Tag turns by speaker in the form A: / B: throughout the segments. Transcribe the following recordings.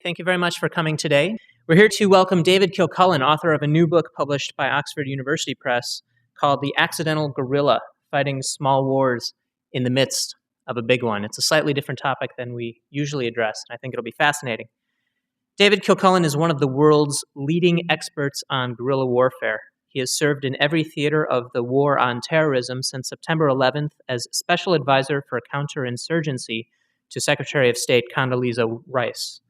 A: Thank you very much for coming today. We're here to welcome David Kilcullen, author of a new book published by Oxford University Press called The Accidental Guerrilla, Fighting Small Wars in the Midst of a Big One. It's a slightly different topic than we usually address, and I think it'll be fascinating. David Kilcullen is one of the world's leading experts on guerrilla warfare. He has served in every theater of the war on terrorism since September 11th as Special Advisor for Counterinsurgency to Secretary of State Condoleezza Rice,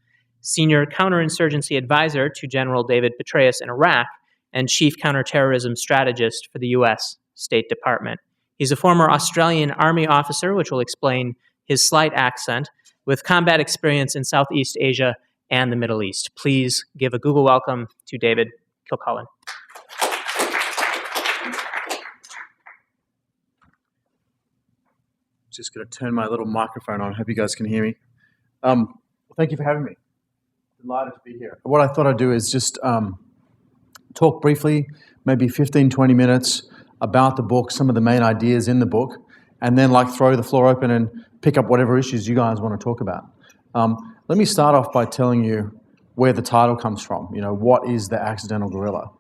A: Senior Counterinsurgency Adviser to General David Petraeus in Iraq, and Chief Counter-terrorism Strategist for the U.S. State Department. He's a former Australian Army officer, which will explain his slight accent, with combat experience in Southeast Asia and the Middle East. Please give a Google welcome to David Kilcullen.
B: Just going to turn my little microphone on. Hope you guys can hear me. Thank you for having me. Delighted to be here. What I thought I'd do is just talk briefly, maybe 15, 20 minutes about the book, some of the main ideas in the book, and then throw the floor open and pick up whatever issues you guys want to talk about. Let me start off by telling you where the title comes from. What is the Accidental Guerrilla?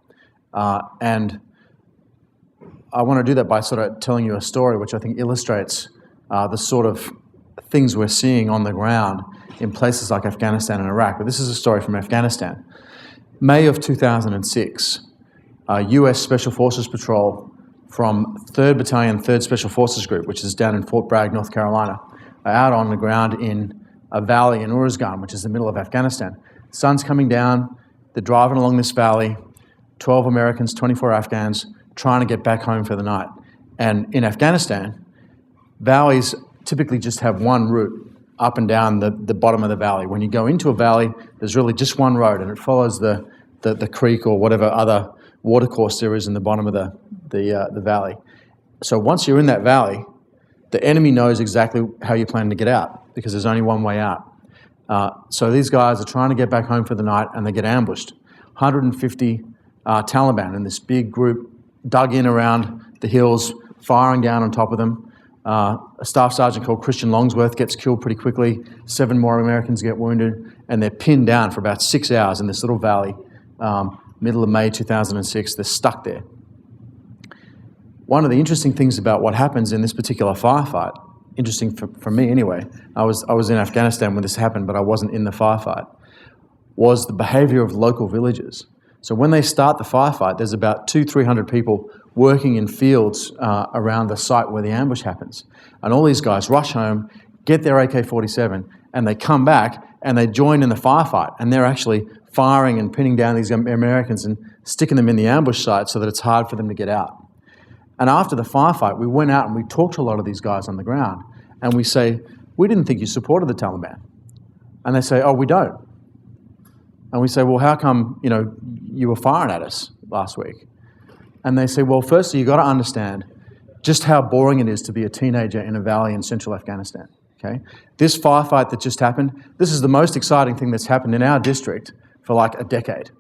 B: And I want to do that by sort of telling you a story which I think illustrates the sort of things we're seeing on the ground in places like Afghanistan and Iraq. But this is a story from Afghanistan. May of 2006, U.S. Special Forces Patrol from 3rd Battalion, 3rd Special Forces Group, which is down in Fort Bragg, North Carolina, are out on the ground in a valley in Uruzgan, which is the middle of Afghanistan. Sun's coming down, they're driving along this valley, 12 Americans, 24 Afghans, trying to get back home for the night. And in Afghanistan, valleys typically just have one route up and down the bottom of the valley. When you go into a valley, there's really just one road, and it follows the creek or whatever other watercourse there is in the bottom of the valley. So once you're in that valley, the enemy knows exactly how you're planning to get out because there's only one way out. So these guys are trying to get back home for the night, and they get ambushed. 150 Taliban in this big group dug in around the hills, firing down on top of them. A staff sergeant called Christian Longsworth gets killed pretty quickly. 7 more Americans get wounded, and they're pinned down for about 6 hours in this little valley. Middle of May 2006, they're stuck there. One of the interesting things about what happens in this particular firefight, interesting for me anyway, I was in Afghanistan when this happened, but I wasn't in the firefight, was the behavior of local villagers. So when they start the firefight, there's about 200-300 people working in fields around the site where the ambush happens. And all these guys rush home, get their AK-47, and they come back and they join in the firefight. And they're actually firing and pinning down these Americans and sticking them in the ambush site so that it's hard for them to get out. And after the firefight, we went out and we talked to a lot of these guys on the ground. And we say, we didn't think you supported the Taliban. And they say, oh, we don't. And we say, well, how come, you were firing at us last week? And they say, well, firstly, you've got to understand just how boring it is to be a teenager in a valley in central Afghanistan, okay? This firefight that just happened, this is the most exciting thing that's happened in our district for a decade.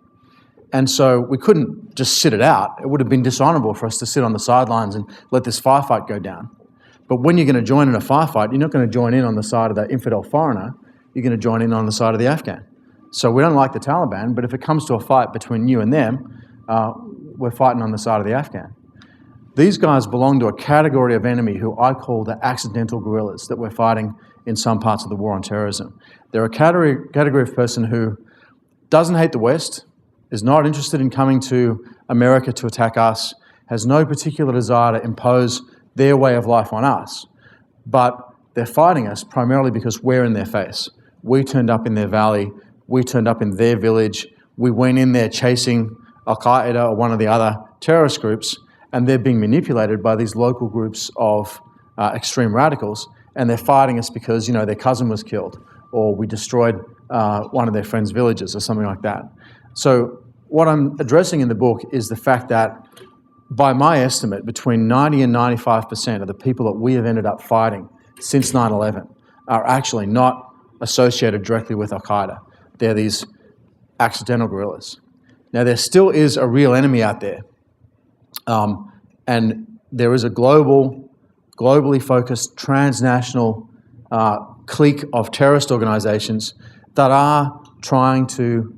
B: And so we couldn't just sit it out. It would have been dishonorable for us to sit on the sidelines and let this firefight go down. But when you're going to join in a firefight, you're not going to join in on the side of the infidel foreigner. You're going to join in on the side of the Afghan. So we don't like the Taliban, but if it comes to a fight between you and them, we're fighting on the side of the Afghan. These guys belong to a category of enemy who I call the accidental guerrillas that we're fighting in some parts of the war on terrorism. They're a category of person who doesn't hate the West, is not interested in coming to America to attack us, has no particular desire to impose their way of life on us, but they're fighting us primarily because we're in their face. We turned up in their valley, we turned up in their village, we went in there chasing Al-Qaeda or one of the other terrorist groups, and they're being manipulated by these local groups of extreme radicals, and they're fighting us because, their cousin was killed, or we destroyed one of their friends' villages, or something like that. So what I'm addressing in the book is the fact that, by my estimate, between 90 and 95% of the people that we have ended up fighting since 9/11 are actually not associated directly with Al-Qaeda. They're these accidental guerrillas. Now, there still is a real enemy out there, and there is a globally focused, transnational clique of terrorist organizations that are trying to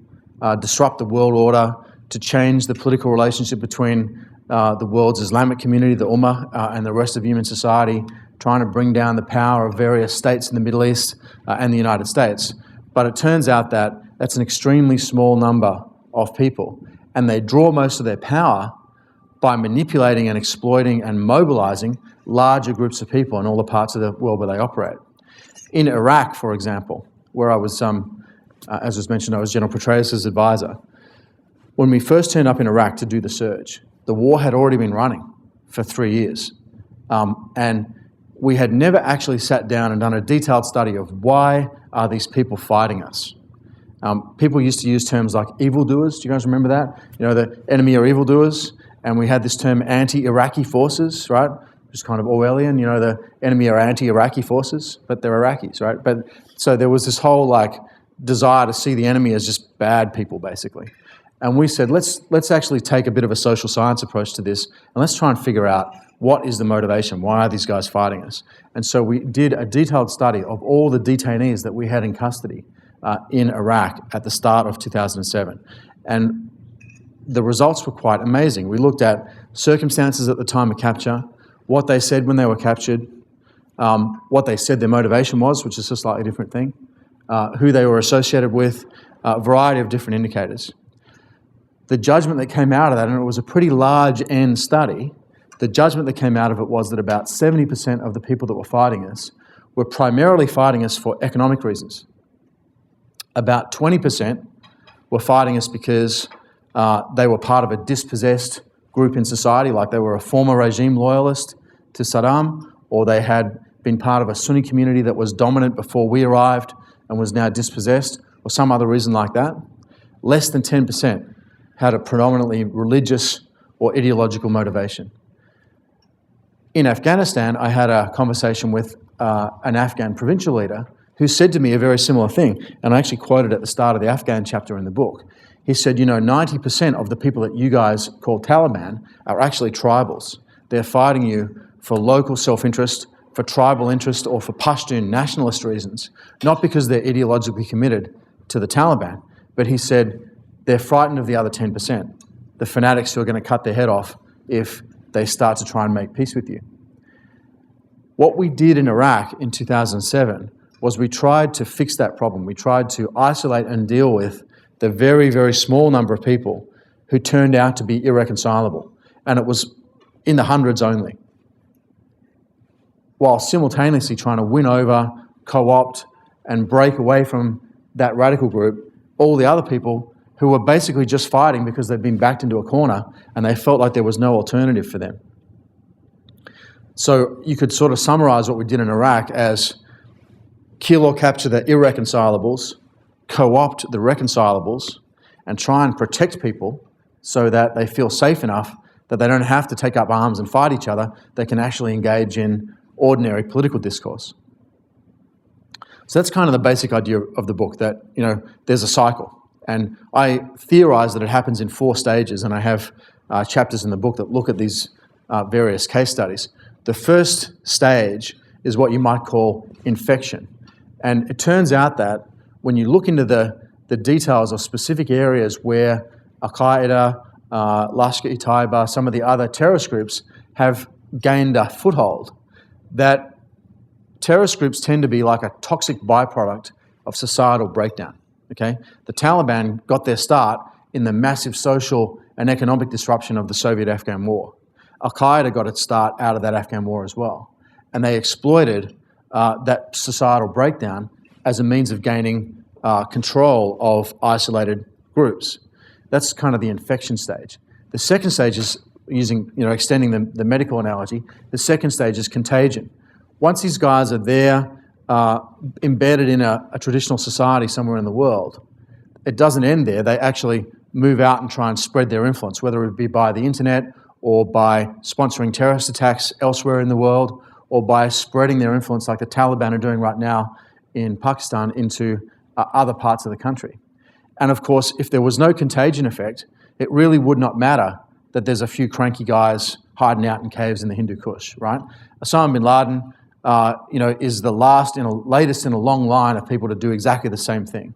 B: disrupt the world order, to change the political relationship between the world's Islamic community, the Ummah, and the rest of human society, trying to bring down the power of various states in the Middle East and the United States. But it turns out that that's an extremely small number of people, and they draw most of their power by manipulating and exploiting and mobilizing larger groups of people in all the parts of the world where they operate. In Iraq, for example, where I was, as was mentioned, I was General Petraeus' advisor. When we first turned up in Iraq to do the surge, the war had already been running for 3 years. And we had never actually sat down and done a detailed study of why are these people fighting us. People used to use terms like evildoers. Do you guys remember that? You know, the enemy are evildoers. And we had this term anti-Iraqi forces, right? Which is kind of Orwellian. You know, the enemy are anti-Iraqi forces, but they're Iraqis, right? But so there was this whole like desire to see the enemy as just bad people, basically. And we said, let's actually take a bit of a social science approach to this, and let's try and figure out what is the motivation. Why are these guys fighting us? And so we did a detailed study of all the detainees that we had in custody in Iraq at the start of 2007. And the results were quite amazing. We looked at circumstances at the time of capture, what they said when they were captured, what they said their motivation was, which is a slightly different thing, who they were associated with, a variety of different indicators. The judgment that came out of that, and it was a pretty large N study, the judgment that came out of it was that about 70% of the people that were fighting us were primarily fighting us for economic reasons. About 20% were fighting us because they were part of a dispossessed group in society, like they were a former regime loyalist to Saddam, or they had been part of a Sunni community that was dominant before we arrived and was now dispossessed, or some other reason like that. Less than 10% had a predominantly religious or ideological motivation. In Afghanistan, I had a conversation with an Afghan provincial leader who said to me a very similar thing, and I actually quoted at the start of the Afghan chapter in the book. He said, 90% of the people that you guys call Taliban are actually tribals. They're fighting you for local self-interest, for tribal interest, or for Pashtun nationalist reasons, not because they're ideologically committed to the Taliban. But he said, they're frightened of the other 10%, the fanatics who are going to cut their head off if they start to try and make peace with you. What we did in Iraq in 2007 was we tried to fix that problem. We tried to isolate and deal with the very, very small number of people who turned out to be irreconcilable. And it was in the hundreds only, while simultaneously trying to win over, co-opt, and break away from that radical group all the other people who were basically just fighting because they'd been backed into a corner and they felt like there was no alternative for them. So you could sort of summarize what we did in Iraq as kill or capture the irreconcilables, co-opt the reconcilables, and try and protect people so that they feel safe enough that they don't have to take up arms and fight each other. They can actually engage in ordinary political discourse. So that's kind of the basic idea of the book, that there's a cycle. And I theorize that it happens in 4 stages, and I have chapters in the book that look at these various case studies. The first stage is what you might call infection. And it turns out that when you look into the details of specific areas where Al-Qaeda, Lashkar-e-Taiba, some of the other terrorist groups have gained a foothold, that terrorist groups tend to be like a toxic byproduct of societal breakdown. Okay? The Taliban got their start in the massive social and economic disruption of the Soviet-Afghan War. Al-Qaeda got its start out of that Afghan war as well. And they exploited that societal breakdown as a means of gaining control of isolated groups. That's kind of the infection stage. The second stage is extending the medical analogy. The second stage is contagion. Once these guys are there, embedded in a traditional society somewhere in the world, it doesn't end there. They actually move out and try and spread their influence, whether it be by the internet or by sponsoring terrorist attacks elsewhere in the world, or by spreading their influence like the Taliban are doing right now in Pakistan into other parts of the country. And of course, if there was no contagion effect, it really would not matter that there's a few cranky guys hiding out in caves in the Hindu Kush, right? Osama bin Laden, is the latest in a long line of people to do exactly the same thing.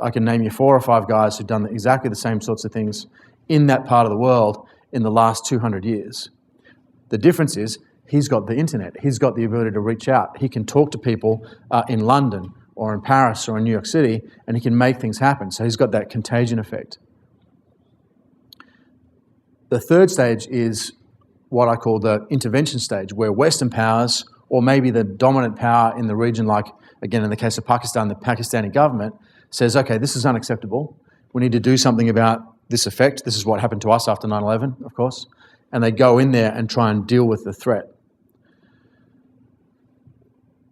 B: I can name you 4 or 5 guys who've done exactly the same sorts of things in that part of the world in the last 200 years. The difference is he's got the internet. He's got the ability to reach out. He can talk to people in London or in Paris or in New York City, and he can make things happen. So he's got that contagion effect. The third stage is what I call the intervention stage, where Western powers, or maybe the dominant power in the region, like, again, in the case of Pakistan, the Pakistani government, says, okay, this is unacceptable. We need to do something about this effect. This is what happened to us after 9/11, of course. And they go in there and try and deal with the threat.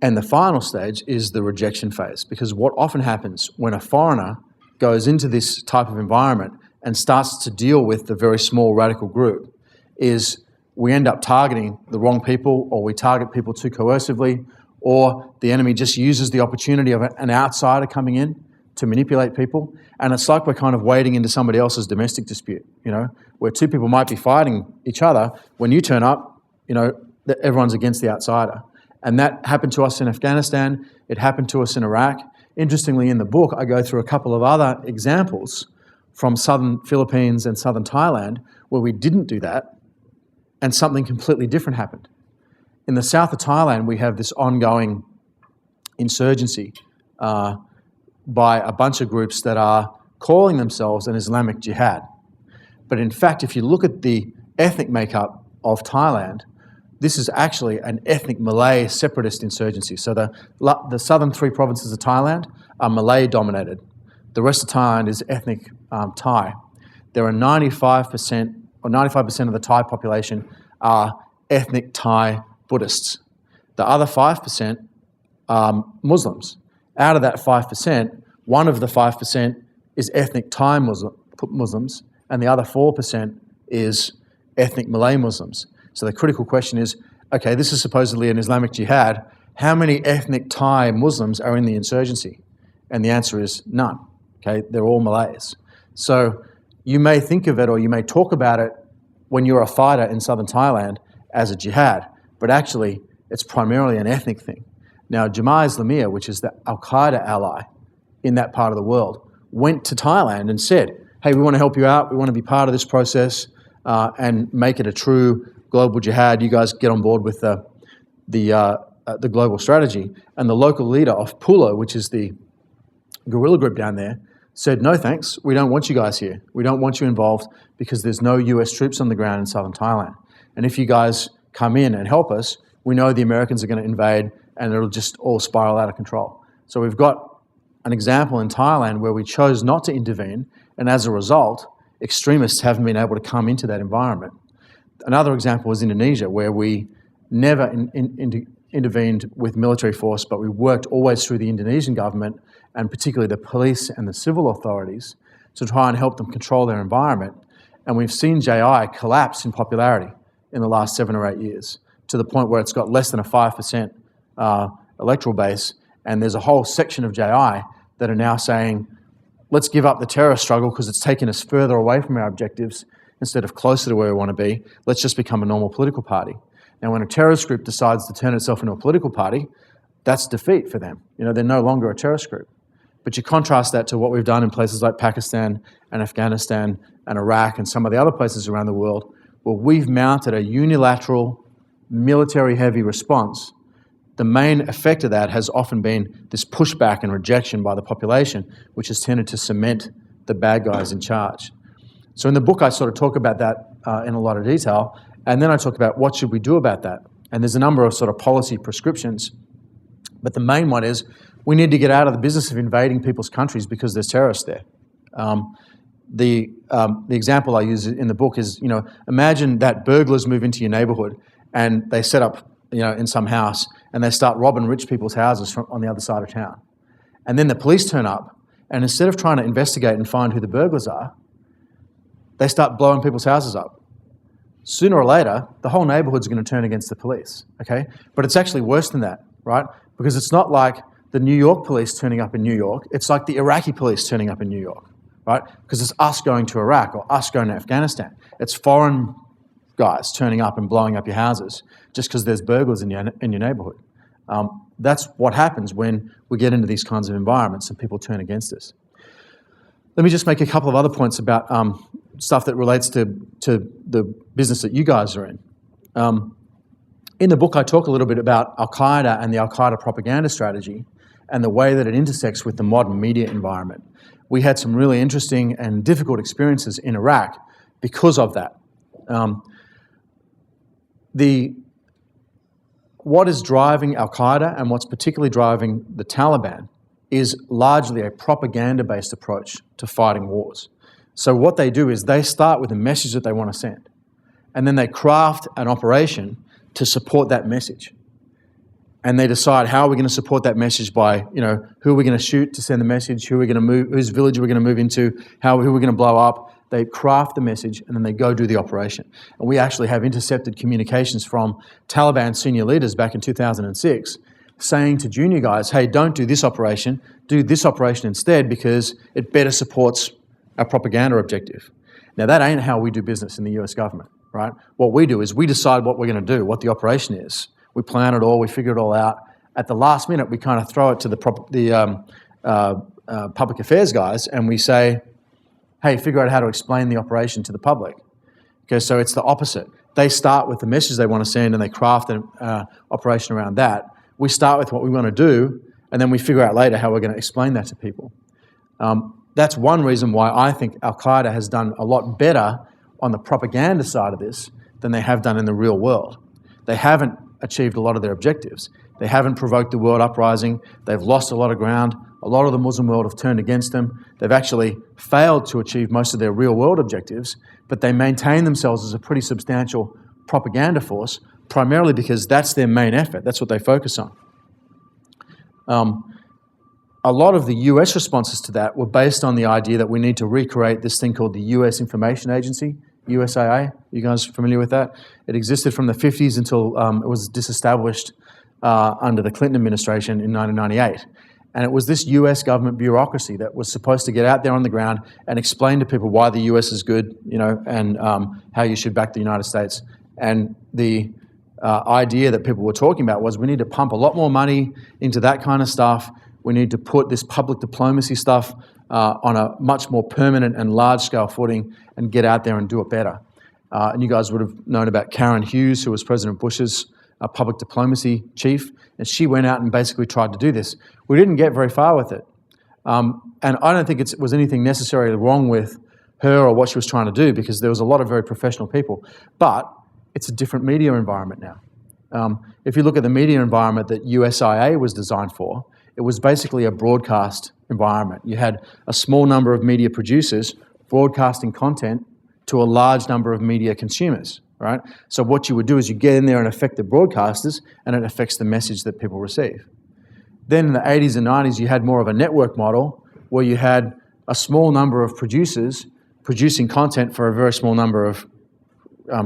B: And the final stage is the rejection phase, because what often happens when a foreigner goes into this type of environment and starts to deal with the very small radical group is we end up targeting the wrong people, or we target people too coercively, or the enemy just uses the opportunity of an outsider coming in to manipulate people. And it's like we're kind of wading into somebody else's domestic dispute, where 2 people might be fighting each other. When you turn up, everyone's against the outsider. And that happened to us in Afghanistan. It happened to us in Iraq. Interestingly, in the book, I go through a couple of other examples from southern Philippines and southern Thailand where we didn't do that and something completely different happened. In the south of Thailand, we have this ongoing insurgency by a bunch of groups that are calling themselves an Islamic jihad. But in fact, if you look at the ethnic makeup of Thailand, this is actually an ethnic Malay separatist insurgency. So the southern 3 provinces of Thailand are Malay dominated. The rest of Thailand is ethnic Thai. There are 95% of the Thai population are ethnic Thai Buddhists. The other 5% are Muslims. Out of that 5%, one of the 5% is ethnic Thai Muslims, and the other 4% is ethnic Malay Muslims. So the critical question is, okay, this is supposedly an Islamic jihad. How many ethnic Thai Muslims are in the insurgency? And the answer is none. Okay, they're all Malays. So you may think of it, or you may talk about it when you're a fighter in southern Thailand as a jihad, but actually it's primarily an ethnic thing. Now, Jemaah Islamiyah, which is the Al-Qaeda ally in that part of the world, went to Thailand and said, hey, we want to help you out. We want to be part of this process and make it a true global jihad. You guys get on board with the global strategy. And the local leader of Pula, which is the guerrilla group down there, said, no thanks, we don't want you guys here. We don't want you involved because there's no US troops on the ground in southern Thailand. And if you guys come in and help us, we know the Americans are going to invade and it'll just all spiral out of control. So we've got an example in Thailand where we chose not to intervene, and as a result, extremists haven't been able to come into that environment. Another example was Indonesia, where we never intervened with military force, but we worked always through the Indonesian government, and particularly the police and the civil authorities, to try and help them control their environment. And we've seen JI collapse in popularity in the last 7 or 8 years, to the point where it's got less than a 5% electoral base, and there's a whole section of JI that are now saying, let's give up the terrorist struggle because it's taken us further away from our objectives instead of closer to where we want to be. Let's just become a normal political party. Now, when a terrorist group decides to turn itself into a political party, that's defeat for them. They're no longer a terrorist group. But you contrast that to what we've done in places like Pakistan and Afghanistan and Iraq and some of the other places around the world, where we've mounted a unilateral, military-heavy response. The main effect of that has often been this pushback and rejection by the population, which has tended to cement the bad guys in charge. So in the book, I sort of talk about that in a lot of detail, and then I talk about what should we do about that. And there's a number of sort of policy prescriptions, but the main one is we need to get out of the business of invading people's countries because there's terrorists there. The example I use in the book is, imagine that burglars move into your neighborhood and they set up, in some house, and they start robbing rich people's houses on the other side of town. And then the police turn up, and instead of trying to investigate and find who the burglars are, they start blowing people's houses up. Sooner or later, the whole neighborhood's going to turn against the police, okay? But it's actually worse than that, right? Because it's not like the New York police turning up in New York. It's like the Iraqi police turning up in New York, right? Because it's us going to Iraq or us going to Afghanistan. It's foreign guys turning up and blowing up your houses just because there's burglars in your neighborhood. That's what happens when we get into these kinds of environments and people turn against us. Let me just make a couple of other points about stuff that relates to the business that you guys are in. In the book, I talk a little bit about Al-Qaeda and the Al-Qaeda propaganda strategy and the way that it intersects with the modern media environment. We had some really interesting and difficult experiences in Iraq because of that. What is driving Al-Qaeda and what's particularly driving the Taliban is largely a propaganda-based approach to fighting wars. So what they do is they start with a message that they want to send, and then they craft an operation to support that message. And they decide how are we going to support that message by, who are we going to shoot to send the message, who are we going to move, whose village are we going to move into, who are we going to blow up. They craft the message and then they go do the operation. And we actually have intercepted communications from Taliban senior leaders back in 2006 saying to junior guys, hey, don't do this operation, do this operation instead because it better supports our propaganda objective. Now that ain't how we do business in the US government, right? What we do is we decide what we're going to do, what the operation is. We plan it all, we figure it all out. At the last minute, we kind of throw it to the public affairs guys and we say, hey, figure out how to explain the operation to the public. Okay, so it's the opposite. They start with the message they want to send and they craft an operation around that. We start with what we want to do and then we figure out later how we're going to explain that to people. That's one reason why I think Al-Qaeda has done a lot better on the propaganda side of this than they have done in the real world. They haven't achieved a lot of their objectives. They haven't provoked the world uprising. They've lost a lot of ground. A lot of the Muslim world have turned against them. They've actually failed to achieve most of their real world objectives, but they maintain themselves as a pretty substantial propaganda force, primarily because that's their main effort. That's what they focus on. A lot of the US responses to that were based on the idea that we need to recreate this thing called the US Information Agency, USAA. You guys familiar with that? It existed from the 50s until it was disestablished under the Clinton administration in 1998. And it was this US government bureaucracy that was supposed to get out there on the ground and explain to people why the US is good, and how you should back the United States. And the idea that people were talking about was we need to pump a lot more money into that kind of stuff. We need to put this public diplomacy stuff on a much more permanent and large-scale footing and get out there and do it better. And you guys would have known about Karen Hughes, who was President Bush's public diplomacy chief, and she went out and basically tried to do this. We didn't get very far with it. And I don't think it was anything necessarily wrong with her or what she was trying to do because there was a lot of very professional people. But it's a different media environment now. If you look at the media environment that USIA was designed for, it was basically a broadcast environment. You had a small number of media producers broadcasting content to a large number of media consumers, right? So what you would do is you get in there and affect the broadcasters, and it affects the message that people receive. Then in the 80s and 90s, you had more of a network model where you had a small number of producers producing content for a very small number of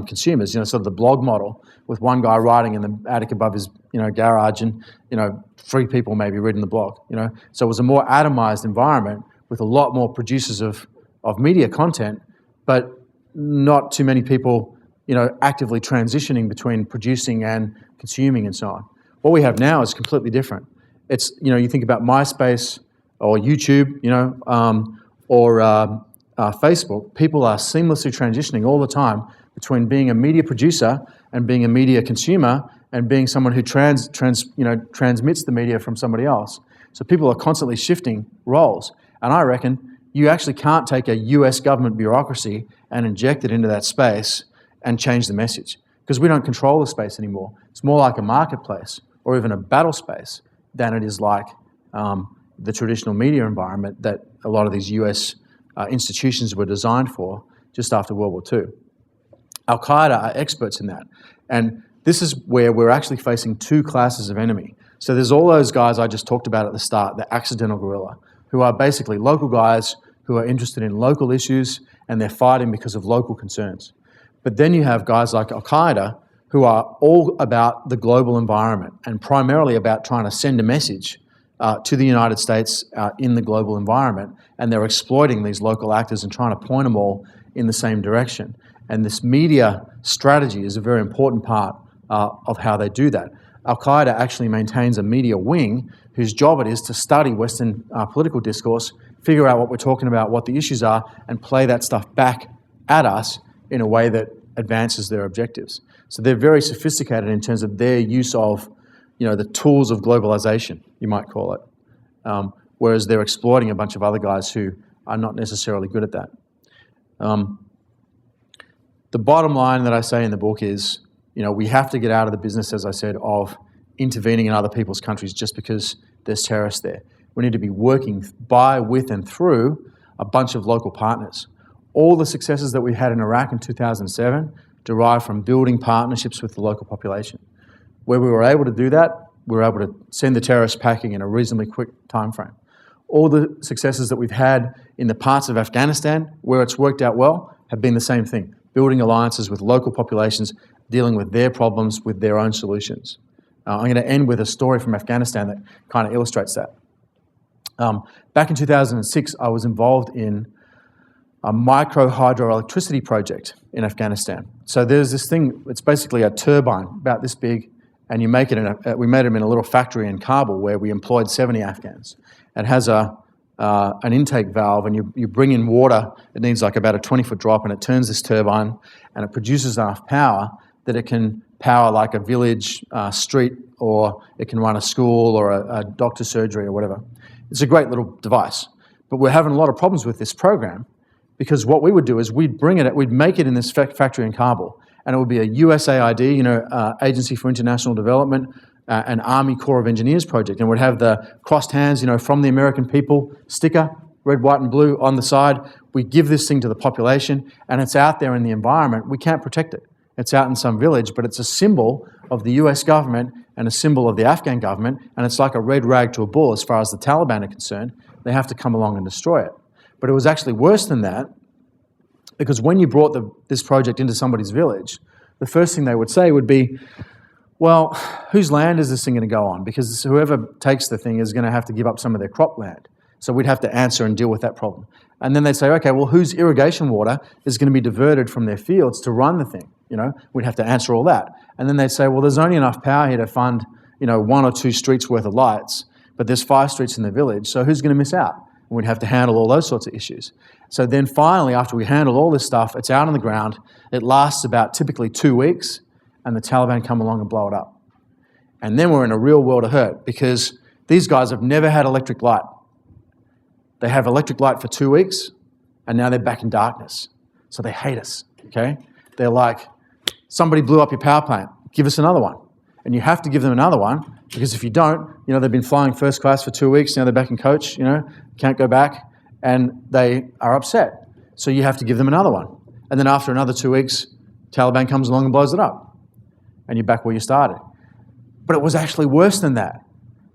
B: consumers, sort of the blog model with one guy writing in the attic above his, garage and, 3 people maybe reading the blog, So it was a more atomized environment with a lot more producers of media content, but not too many people, actively transitioning between producing and consuming and so on. What we have now is completely different. It's, you think about MySpace or YouTube, or Facebook, people are seamlessly transitioning all the time between being a media producer and being a media consumer and being someone who transmits the media from somebody else. So people are constantly shifting roles. And I reckon you actually can't take a US government bureaucracy and inject it into that space and change the message because we don't control the space anymore. It's more like a marketplace or even a battle space than it is like the traditional media environment that a lot of these US institutions were designed for just after World War II. Al-Qaeda are experts in that. And this is where we're actually facing 2 classes of enemy. So there's all those guys I just talked about at the start, the accidental guerrilla, who are basically local guys who are interested in local issues and they're fighting because of local concerns. But then you have guys like Al-Qaeda who are all about the global environment and primarily about trying to send a message to the United States in the global environment, and they're exploiting these local actors and trying to point them all in the same direction. And this media strategy is a very important part of how they do that. Al-Qaeda actually maintains a media wing whose job it is to study Western political discourse, figure out what we're talking about, what the issues are, and play that stuff back at us in a way that advances their objectives. So they're very sophisticated in terms of their use of, the tools of globalization, you might call it, whereas they're exploiting a bunch of other guys who are not necessarily good at that. The bottom line that I say in the book is, we have to get out of the business, as I said, of intervening in other people's countries just because there's terrorists there. We need to be working by, with, and through a bunch of local partners. All the successes that we had in Iraq in 2007 derived from building partnerships with the local population. Where we were able to do that, we were able to send the terrorists packing in a reasonably quick time frame. All the successes that we've had in the parts of Afghanistan where it's worked out well have been the same thing, building alliances with local populations, dealing with their problems with their own solutions. I'm going to end with a story from Afghanistan that kind of illustrates that. Back in 2006, I was involved in a micro hydroelectricity project in Afghanistan. So there's this thing, it's basically a turbine about this big, and you make it we made them in a little factory in Kabul where we employed 70 Afghans. It has an intake valve, and you bring in water. It needs like about a 20-foot drop, and it turns this turbine, and it produces enough power that it can power like a village, street, or it can run a school or a doctor's surgery or whatever. It's a great little device. But we're having a lot of problems with this program because what we would do is we'd make it in this factory in Kabul, and it would be a USAID, Agency for International Development, an Army Corps of Engineers project, and we'd have the crossed hands, from the American people sticker, red, white, and blue on the side. We give this thing to the population, and it's out there in the environment. We can't protect it. It's out in some village, but it's a symbol of the US government and a symbol of the Afghan government, and it's like a red rag to a bull as far as the Taliban are concerned. They have to come along and destroy it. But it was actually worse than that, because when you brought this project into somebody's village, the first thing they would say would be, well, whose land is this thing going to go on? Because whoever takes the thing is going to have to give up some of their crop land. So we'd have to answer and deal with that problem. And then they'd say, okay, well, whose irrigation water is going to be diverted from their fields to run the thing? We'd have to answer all that. And then they'd say, well, there's only enough power here to fund, 1 or 2 streets worth of lights, but there's 5 streets in the village, so who's going to miss out? And we'd have to handle all those sorts of issues. So then finally, after we handle all this stuff, it's out on the ground. It lasts about typically 2 weeks, and the Taliban come along and blow it up. And then we're in a real world of hurt because these guys have never had electric light. They have electric light for 2 weeks, and now they're back in darkness. So they hate us, okay? They're like, somebody blew up your power plant, give us another one. And you have to give them another one, because if you don't, they've been flying first class for 2 weeks, now they're back in coach, can't go back, and they are upset. So you have to give them another one. And then after another 2 weeks, Taliban comes along and blows it up, and you're back where you started. But it was actually worse than that,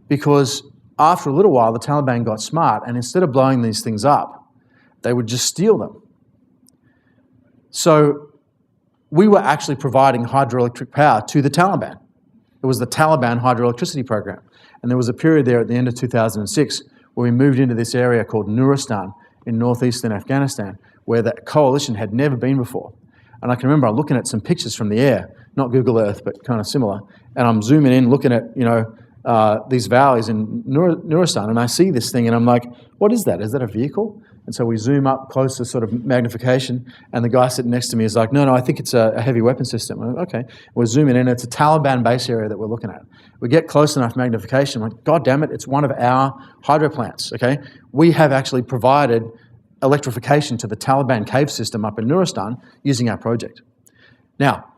B: because after a little while, the Taliban got smart, and instead of blowing these things up, they would just steal them. So we were actually providing hydroelectric power to the Taliban. It was the Taliban hydroelectricity program. And there was a period there at the end of 2006 where we moved into this area called Nuristan in northeastern Afghanistan, where the coalition had never been before. And I can remember I'm looking at some pictures from the air, not Google Earth, but kind of similar. And I'm zooming in, looking at, these valleys in Nuristan, and I see this thing, and I'm like, what is that? Is that a vehicle? And so we zoom up close to sort of magnification, and the guy sitting next to me is like, no, I think it's a heavy weapon system. I'm like, okay, we're zooming in. It's a Taliban base area that we're looking at. We get close enough magnification, I'm like, God damn it, it's one of our hydro plants, okay? We have actually provided electrification to the Taliban cave system up in Nuristan using our project. Now,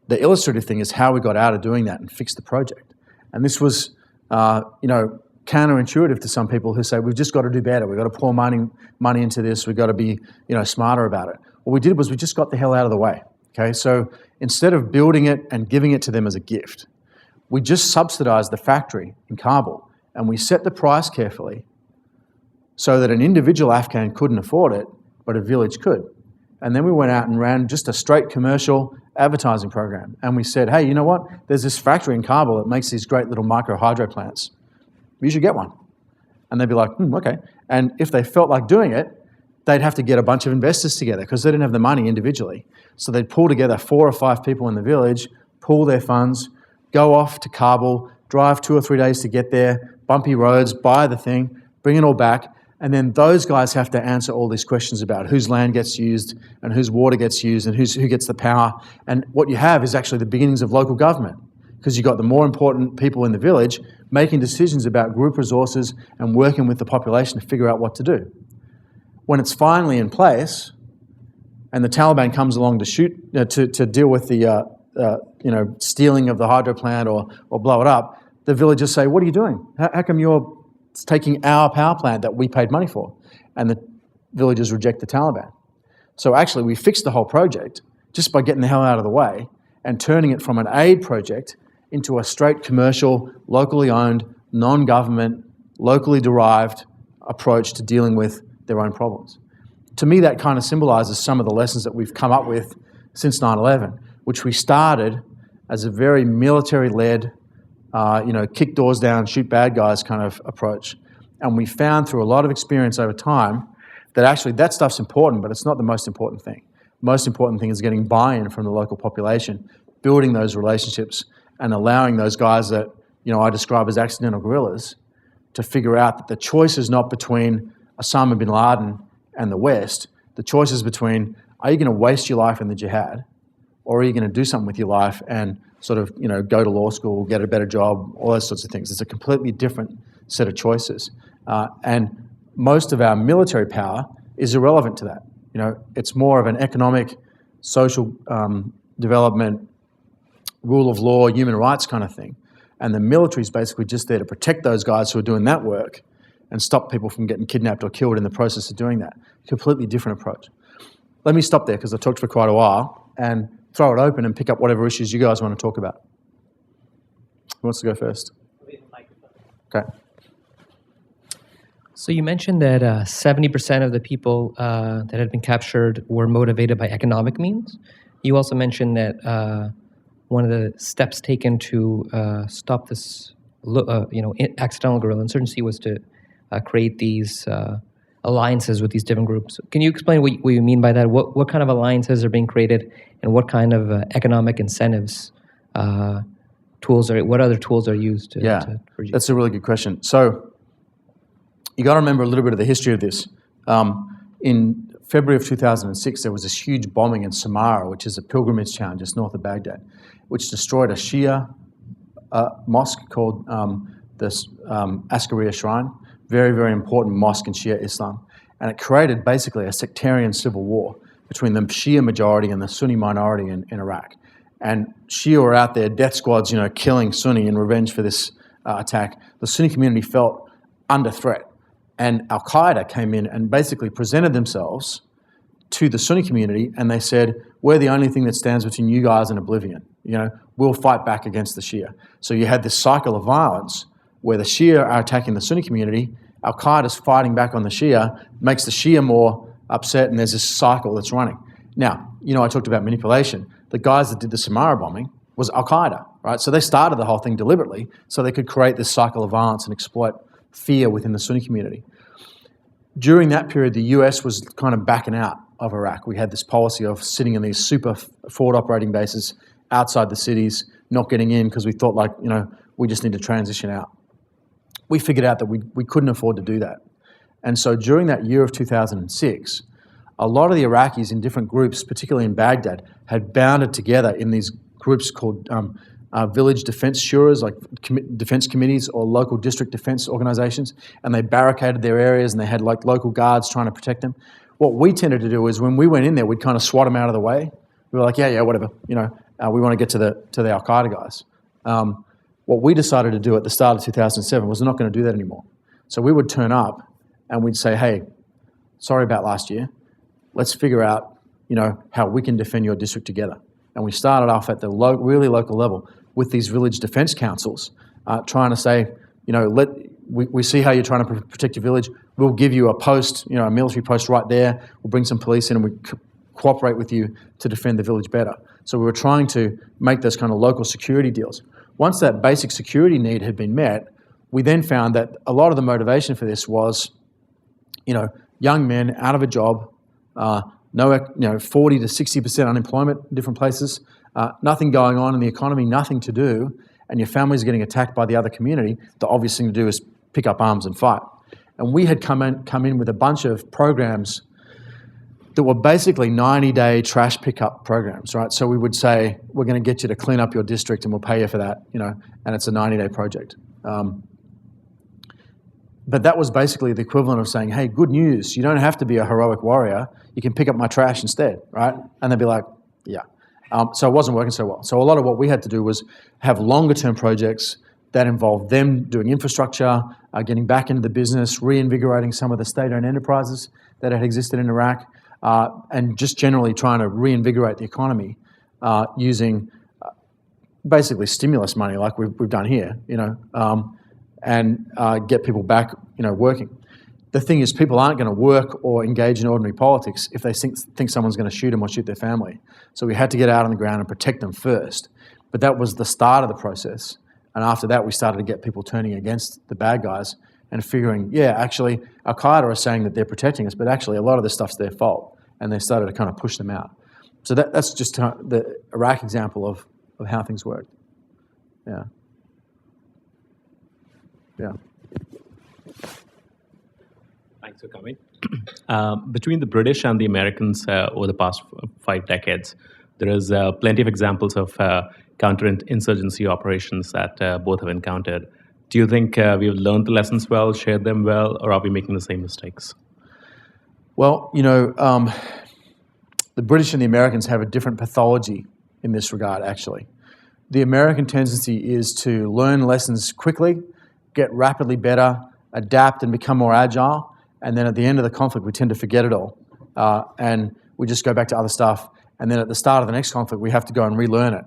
B: the illustrative thing is how we got out of doing that and fixed the project. And this was, counterintuitive to some people who say, we've just got to do better. We've got to pour money into this. We've got to be, smarter about it. What we did was we just got the hell out of the way. Okay, so instead of building it and giving it to them as a gift, we just subsidized the factory in Kabul, and we set the price carefully so that an individual Afghan couldn't afford it, but a village could. And then we went out and ran just a straight commercial advertising program. And we said, hey, you know what? There's this factory in Kabul that makes these great little micro hydro plants. You should get one. And they'd be like, okay. And if they felt like doing it, they'd have to get a bunch of investors together because they didn't have the money individually. So they'd pull together 4 or 5 people in the village, pool their funds, go off to Kabul, drive 2 or 3 days to get there, bumpy roads, buy the thing, bring it all back, And then those guys have to answer all these questions about whose land gets used and whose water gets used and who gets the power. And what you have is actually the beginnings of local government, because you've got the more important people in the village making decisions about group resources and working with the population to figure out what to do. When it's finally in place and the Taliban comes along to deal with the stealing of the hydro plant or blow it up, the villagers say, what are you doing? How come you're taking our power plant that we paid money for? And the villagers reject the Taliban. So actually we fixed the whole project just by getting the hell out of the way and turning it from an aid project into a straight commercial, locally owned, non-government, locally derived approach to dealing with their own problems. To me, that kind of symbolizes some of the lessons that we've come up with since 9/11, which we started as a very military-led, kick doors down, shoot bad guys kind of approach. And we found through a lot of experience over time that actually that stuff's important, but it's not the most important thing. Most important thing is getting buy-in from the local population, building those relationships, and allowing those guys that I describe as accidental guerrillas to figure out that the choice is not between Osama bin Laden and the West. The choice is between, are you going to waste your life in the jihad, or are you going to do something with your life and sort of, go to law school, get a better job, all those sorts of things. It's a completely different set of choices. And most of our military power is irrelevant to that. It's more of an economic, social development, rule of law, human rights kind of thing. And the military is basically just there to protect those guys who are doing that work and stop people from getting kidnapped or killed in the process of doing that. Completely different approach. Let me stop there because I talked for quite a while and throw it open and pick up whatever issues you guys want to talk about. Who wants to go first? Okay.
C: So you mentioned that 70% of the people that had been captured were motivated by economic means. You also mentioned that one of the steps taken to stop this, accidental guerrilla insurgency was to create these alliances with these different groups. Can you explain what you mean by that? What kind of alliances are being created, and what kind of economic incentives, what other tools are used to produce?
B: That's a really good question. So you got to remember a little bit of the history of this. In February of 2006, there was this huge bombing in Samarra, which is a pilgrimage town just north of Baghdad, which destroyed a Shia mosque called the Askaria Shrine. Very, very important mosque in Shia Islam. And it created basically a sectarian civil war between the Shia majority and the Sunni minority in Iraq. And Shia were out there, death squads, killing Sunni in revenge for this attack. The Sunni community felt under threat. And Al-Qaeda came in and basically presented themselves to the Sunni community, and they said, we're the only thing that stands between you guys and oblivion. We'll fight back against the Shia. So you had this cycle of violence where the Shia are attacking the Sunni community, Al-Qaeda's fighting back on the Shia, makes the Shia more upset, and there's this cycle that's running. Now, I talked about manipulation. The guys that did the Samarra bombing was Al-Qaeda, right? So they started the whole thing deliberately so they could create this cycle of violence and exploit fear within the Sunni community. During that period, the US was kind of backing out of Iraq. We had this policy of sitting in these super forward operating bases outside the cities, not getting in because we thought we just need to transition out. We figured out that we couldn't afford to do that. And so during that year of 2006, a lot of the Iraqis in different groups, particularly in Baghdad, had bounded together in these groups called village defense shuras, like defense committees or local district defense organizations, and they barricaded their areas and they had local guards trying to protect them. What we tended to do is when we went in there, we'd kind of swat them out of the way. We were like, yeah, whatever, we want to get to the Al-Qaeda guys. What we decided to do at the start of 2007 was we're not going to do that anymore. So we would turn up and we'd say, hey, sorry about last year. Let's figure out, how we can defend your district together. And we started off at the really local level with these village defense councils, trying to say, we see how you're trying to protect your village. We'll give you a post, a military post right there. We'll bring some police in and we cooperate with you to defend the village better. So we were trying to make those kind of local security deals. Once that basic security need had been met, we then found that a lot of the motivation for this was, young men out of a job, 40 to 60% unemployment in different places, nothing going on in the economy, nothing to do, and your family's getting attacked by the other community. The obvious thing to do is pick up arms and fight. And we had come in with a bunch of programs that were basically 90-day trash pickup programs, right? So we would say, we're going to get you to clean up your district and we'll pay you for that, and it's a 90-day project. But that was basically the equivalent of saying, hey, good news, you don't have to be a heroic warrior, you can pick up my trash instead, right? And they'd be like, yeah. So it wasn't working so well. So a lot of what we had to do was have longer-term projects that involved them doing infrastructure, getting back into the business, reinvigorating some of the state-owned enterprises that had existed in Iraq, and just generally trying to reinvigorate the economy using basically stimulus money like we've done here, and get people back, working. The thing is, people aren't going to work or engage in ordinary politics if they think someone's going to shoot them or shoot their family. So we had to get out on the ground and protect them first. But that was the start of the process. And after that, we started to get people turning against the bad guys and figuring, yeah, actually, Al-Qaeda are saying that they're protecting us, but actually a lot of this stuff's their fault. And they started to kind of push them out. So that's just the Iraq example of how things worked. Yeah. Yeah.
D: Thanks for coming. Between the British and the Americans over the past 5 decades, there is plenty of examples of counter-insurgency operations that both have encountered. Do you think we've learned the lessons well, shared them well, or are we making the same mistakes?
B: Well, the British and the Americans have a different pathology in this regard, actually. The American tendency is to learn lessons quickly, get rapidly better, adapt and become more agile, and then at the end of the conflict, we tend to forget it all. And we just go back to other stuff. And then at the start of the next conflict, we have to go and relearn it.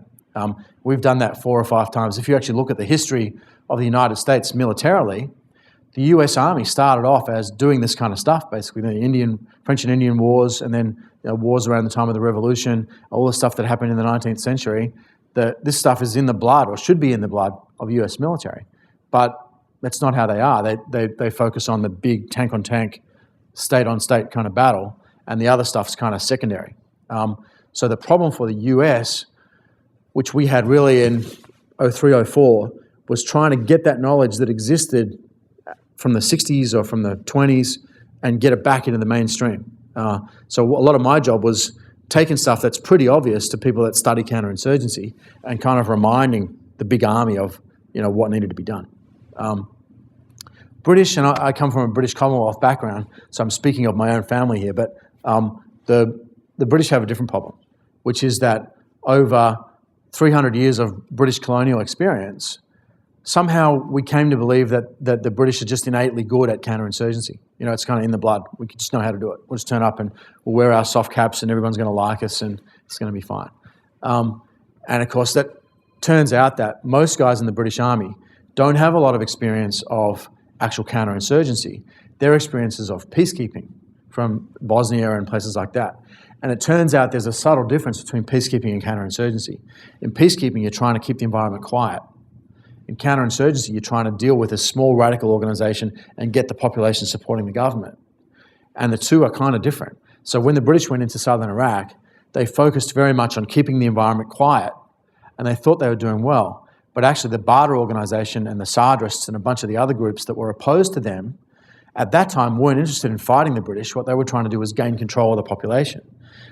B: We've done that 4 or 5 times. If you actually look at the history of the United States militarily, the US Army started off as doing this kind of stuff, basically, the French and Indian wars, and then wars around the time of the Revolution, all the stuff that happened in the 19th century. This stuff is in the blood, or should be in the blood, of US military. But that's not how they are. They focus on the big tank-on-tank, state-on-state kind of battle, and the other stuff's kind of secondary. So the problem for the US, which we had really in 03, 04, was trying to get that knowledge that existed from the 60s or from the 20s and get it back into the mainstream. So a lot of my job was taking stuff that's pretty obvious to people that study counterinsurgency and kind of reminding the big army of what needed to be done. British, and I come from a British Commonwealth background, so I'm speaking of my own family here, but the British have a different problem, which is that over 300 years of British colonial experience, somehow we came to believe that the British are just innately good at counterinsurgency. It's kind of in the blood. We just know how to do it. We'll just turn up and we'll wear our soft caps and everyone's going to like us and it's going to be fine. And of course, that turns out that most guys in the British Army don't have a lot of experience of actual counterinsurgency. Their experiences of peacekeeping from Bosnia and places like that. And it turns out there's a subtle difference between peacekeeping and counterinsurgency. In peacekeeping, you're trying to keep the environment quiet. In counterinsurgency, you're trying to deal with a small radical organization and get the population supporting the government. And the two are kind of different. So when the British went into southern Iraq, they focused very much on keeping the environment quiet, and they thought they were doing well. But actually the Badr organization and the Sadrists and a bunch of the other groups that were opposed to them at that time weren't interested in fighting the British. What they were trying to do was gain control of the population.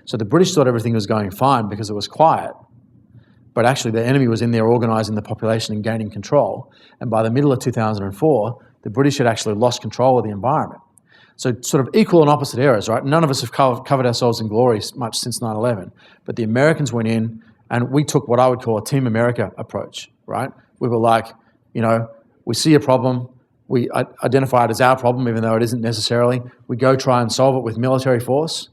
B: So the British thought everything was going fine because it was quiet. But actually the enemy was in there organising the population and gaining control. And by the middle of 2004, the British had actually lost control of the environment. So sort of equal and opposite eras, right? None of us have covered ourselves in glory much since 9/11. But the Americans went in and we took what I would call a Team America approach, right? We were like, we see a problem, we identify it as our problem, even though it isn't necessarily. We go try and solve it with military force.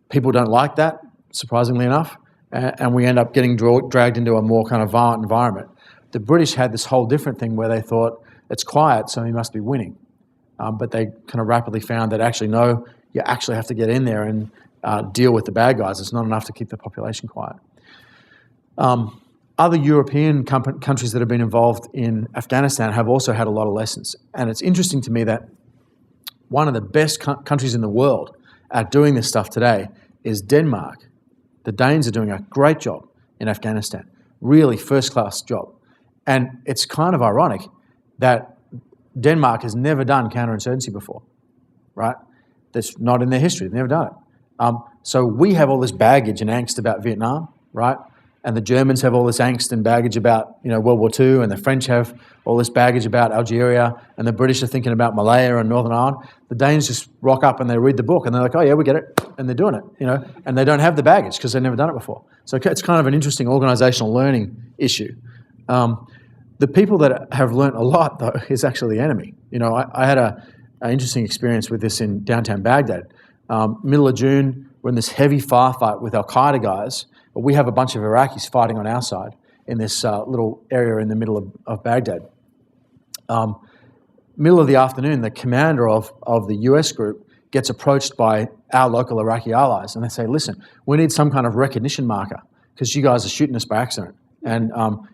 B: People don't like that, surprisingly enough, and we end up getting dragged into a more kind of violent environment. The British had this whole different thing where they thought, it's quiet, so we must be winning. But they kind of rapidly found that actually, no, you actually have to get in there and deal with the bad guys. It's not enough to keep the population quiet. Other European countries that have been involved in Afghanistan have also had a lot of lessons. And it's interesting to me that one of the best countries in the world at doing this stuff today is Denmark. The Danes are doing a great job in Afghanistan, really first-class job. And it's kind of ironic that Denmark has never done counterinsurgency before, right? That's not in their history. They've never done it. So we have all this baggage and angst about Vietnam, right? And the Germans have all this angst and baggage about, World War II, and the French have all this baggage about Algeria, and the British are thinking about Malaya and Northern Ireland. The Danes just rock up and they read the book and they're like, oh yeah, we get it, and they're doing it, and they don't have the baggage because they've never done it before. So it's kind of an interesting organizational learning issue. The people that have learnt a lot, though, is actually the enemy. I had an interesting experience with this in downtown Baghdad. Middle of June, we're in this heavy firefight with Al-Qaeda guys, but we have a bunch of Iraqis fighting on our side in this little area in the middle of Baghdad. Middle of the afternoon, the commander of the US group gets approached by our local Iraqi allies, and they say, listen, we need some kind of recognition marker because you guys are shooting us by accident. And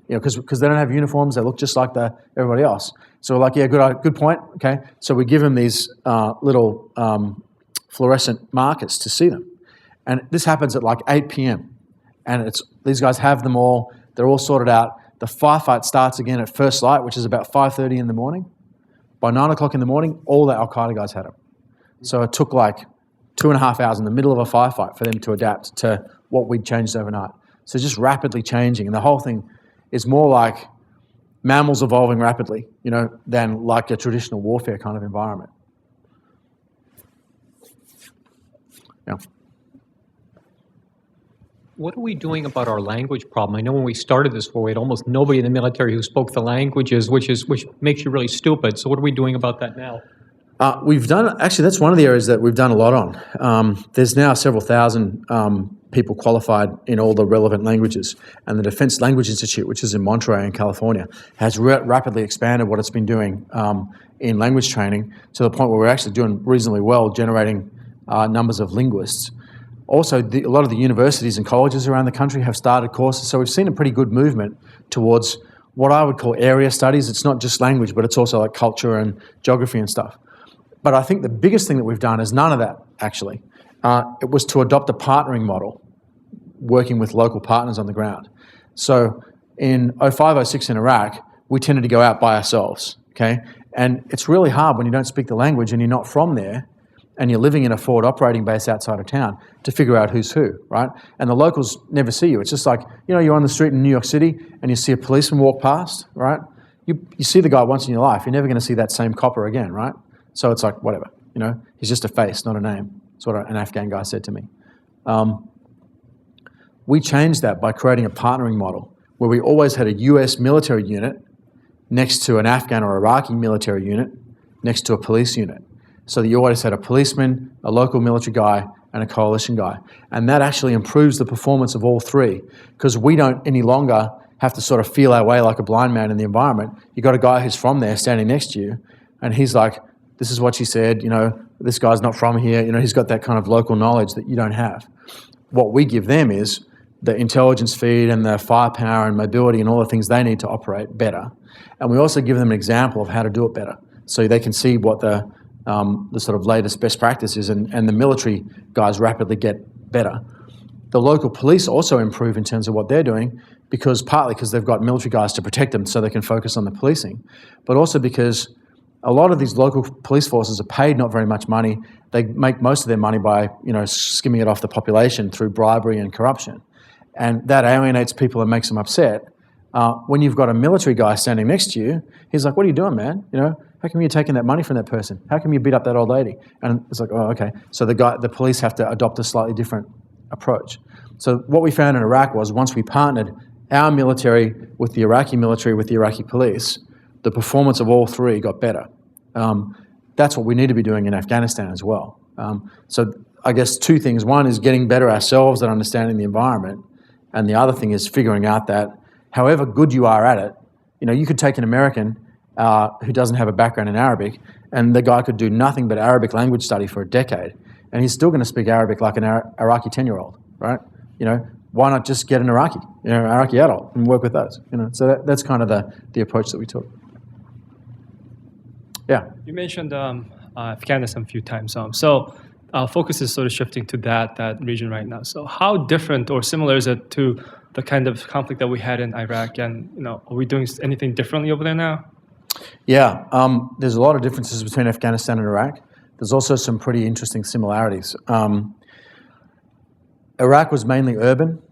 B: because they don't have uniforms, they look just like everybody else. So we're like, yeah, good point. Okay, so we give them these little fluorescent markers to see them, and this happens at like 8 p.m. And these guys have them all. They're all sorted out. The firefight starts again at first light, which is about 5:30 in the morning. By 9 o'clock in the morning, all the Al Qaeda guys had them. So it took like 2.5 hours in the middle of a firefight for them to adapt to what we'd changed overnight. So just rapidly changing. And the whole thing is more like mammals evolving rapidly, than like a traditional warfare kind of environment. Yeah.
E: What are we doing about our language problem? I know when we started this war, we had almost nobody in the military who spoke the languages, which makes you really stupid. So what are we doing about that now? That's one of the areas that we've done a lot on. There's now several thousand people qualified in all the relevant languages, and the Defense Language Institute, which is in Monterey in California, has rapidly expanded what it's been doing in language training to the point where we're actually doing reasonably well generating numbers of linguists. Also, a lot of the universities and colleges around the country have started courses, so we've seen a pretty good movement towards what I would call area studies. It's not just language, but it's also like culture and geography and stuff. But I think the biggest thing that we've done is none of that, actually. It was to adopt a partnering model, working with local partners on the ground. So in 05-06 in Iraq, we tended to go out by ourselves, okay? And it's really hard when you don't speak the language and you're not from there, and you're living in a forward operating base outside of town to figure out who's who, right? And the locals never see you. It's just like, you're on the street in New York City and you see a policeman walk past, right? You see the guy once in your life. You're never going to see that same copper again, right? So it's like, whatever, he's just a face, not a name. That's what an Afghan guy said to me. We changed that by creating a partnering model where we always had a US military unit next to an Afghan or Iraqi military unit next to a police unit. So that you always had a policeman, a local military guy, and a coalition guy. And that actually improves the performance of all three because we don't any longer have to sort of feel our way like a blind man in the environment. You got a guy who's from there standing next to you, and he's like, this is what she said, this guy's not from here, he's got that kind of local knowledge that you don't have. What we give them is the intelligence feed and the firepower and mobility and all the things they need to operate better. And we also give them an example of how to do it better so they can see what the sort of latest best practices, and the military guys rapidly get better. The local police also improve in terms of what they're doing partly because they've got military guys to protect them so they can focus on the policing, but also because a lot of these local police forces are paid not very much money. They make most of their money by, skimming it off the population through bribery and corruption. And that alienates people and makes them upset. When you've got a military guy standing next to you, he's like, what are you doing, man? How come you're taking that money from that person? How come you beat up that old lady? And it's like, oh, okay. So the police have to adopt a slightly different approach. So what we found in Iraq was once we partnered our military with the Iraqi military, with the Iraqi police, the performance of all three got better. That's what we need to be doing in Afghanistan as well. So I guess two things. One is getting better ourselves at understanding the environment. And the other thing is figuring out that however good you are at it, you could take an American who doesn't have a background in Arabic, and the guy could do nothing but Arabic language study for a decade, and he's still going to speak Arabic like an Iraqi 10-year-old, right? Why not just get an Iraqi, Iraqi adult, and work with those? So that's kind of the approach that we took. Yeah.
F: You mentioned Afghanistan a few times. So our focus is sort of shifting to that region right now. So how different or similar is it to the kind of conflict that we had in Iraq? And are we doing anything differently over there now?
E: Yeah, there's a lot of differences between Afghanistan and Iraq. There's also some pretty interesting similarities. Iraq was mainly urban,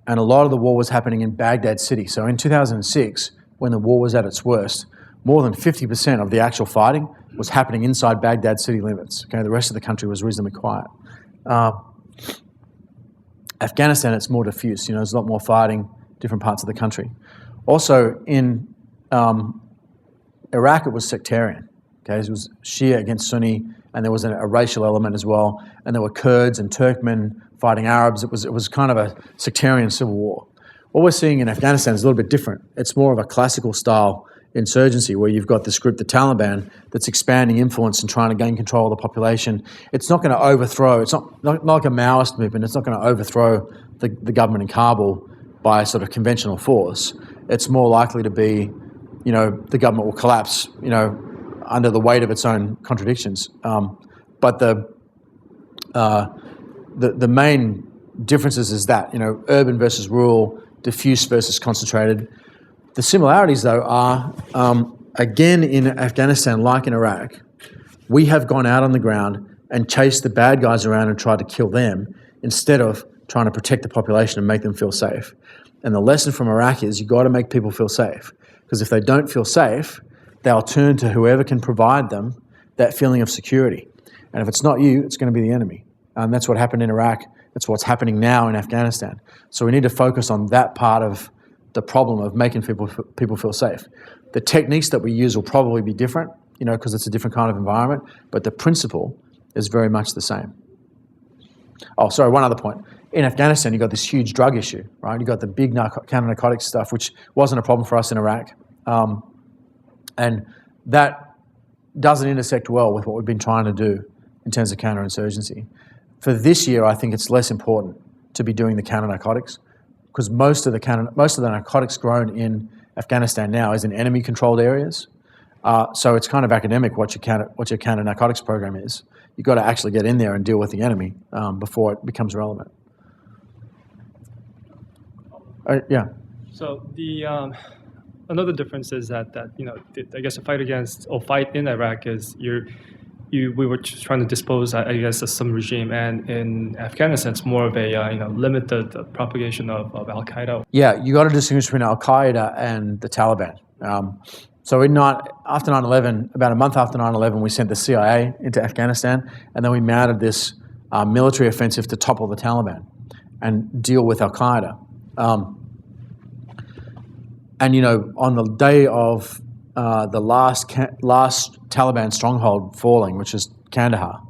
E: and a lot of the war was happening in Baghdad city. So in 2006, when the war was at its worst, more than 50% of the actual fighting was happening inside Baghdad city limits. Okay, the rest of the country was reasonably quiet. Afghanistan, it's more diffuse. There's a lot more fighting, different parts of the country. Also, in Iraq, it was sectarian. Okay, it was Shia against Sunni, and there was a racial element as well. And there were Kurds and Turkmen fighting Arabs. It was kind of a sectarian civil war. What we're seeing in Afghanistan is a little bit different. It's more of a classical style insurgency where you've got this group, the Taliban, that's expanding influence and trying to gain control of the population. It's not going to overthrow. It's not like a Maoist movement. It's not going to overthrow the government in Kabul by sort of conventional force. It's more likely to be, the government will collapse, under the weight of its own contradictions. But the main differences is that, urban versus rural, diffuse versus concentrated. The similarities, though, are, again, in Afghanistan, like in Iraq, we have gone out on the ground and chased the bad guys around and tried to kill them instead of trying to protect the population and make them feel safe. And the lesson from Iraq is you've got to make people feel safe, because if they don't feel safe, they'll turn to whoever can provide them that feeling of security. And if it's not you, it's going to be the enemy. And that's what happened in Iraq. That's what's happening now in Afghanistan. So we need to focus on that part of the problem of making people feel safe. The techniques that we use will probably be different, because it's a different kind of environment, but the principle is very much the same. Oh, sorry, one other point. In Afghanistan, you've got this huge drug issue, right? You've got the big counter-narcotics stuff, which wasn't a problem for us in Iraq. And that doesn't intersect well with what we've been trying to do in terms of counterinsurgency. For this year, I think it's less important to be doing the counter-narcotics, because most of the narcotics grown in Afghanistan now is in enemy-controlled areas. So it's kind of academic what your counter-narcotics program is. You've got to actually get in there and deal with the enemy before it becomes relevant. Yeah.
F: So the another difference is that I guess the fight in Iraq is we were just trying to dispose, I guess, of some regime, and in Afghanistan it's more of a limited propagation of Al Qaeda.
E: Yeah, you got to distinguish between Al Qaeda and the Taliban. So after 9/11, about a month after 9/11, we sent the CIA into Afghanistan, and then we mounted this military offensive to topple the Taliban and deal with Al Qaeda. And on the day of the last Taliban stronghold falling, which is Kandahar,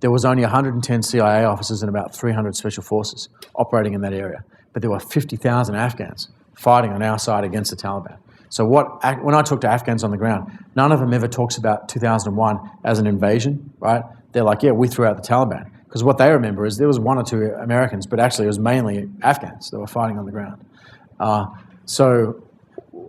E: there was only 110 CIA officers and about 300 special forces operating in that area. But there were 50,000 Afghans fighting on our side against the Taliban. So when I talk to Afghans on the ground, none of them ever talks about 2001 as an invasion, right? They're like, yeah, we threw out the Taliban. Because what they remember is there was one or two Americans, but actually it was mainly Afghans that were fighting on the ground. So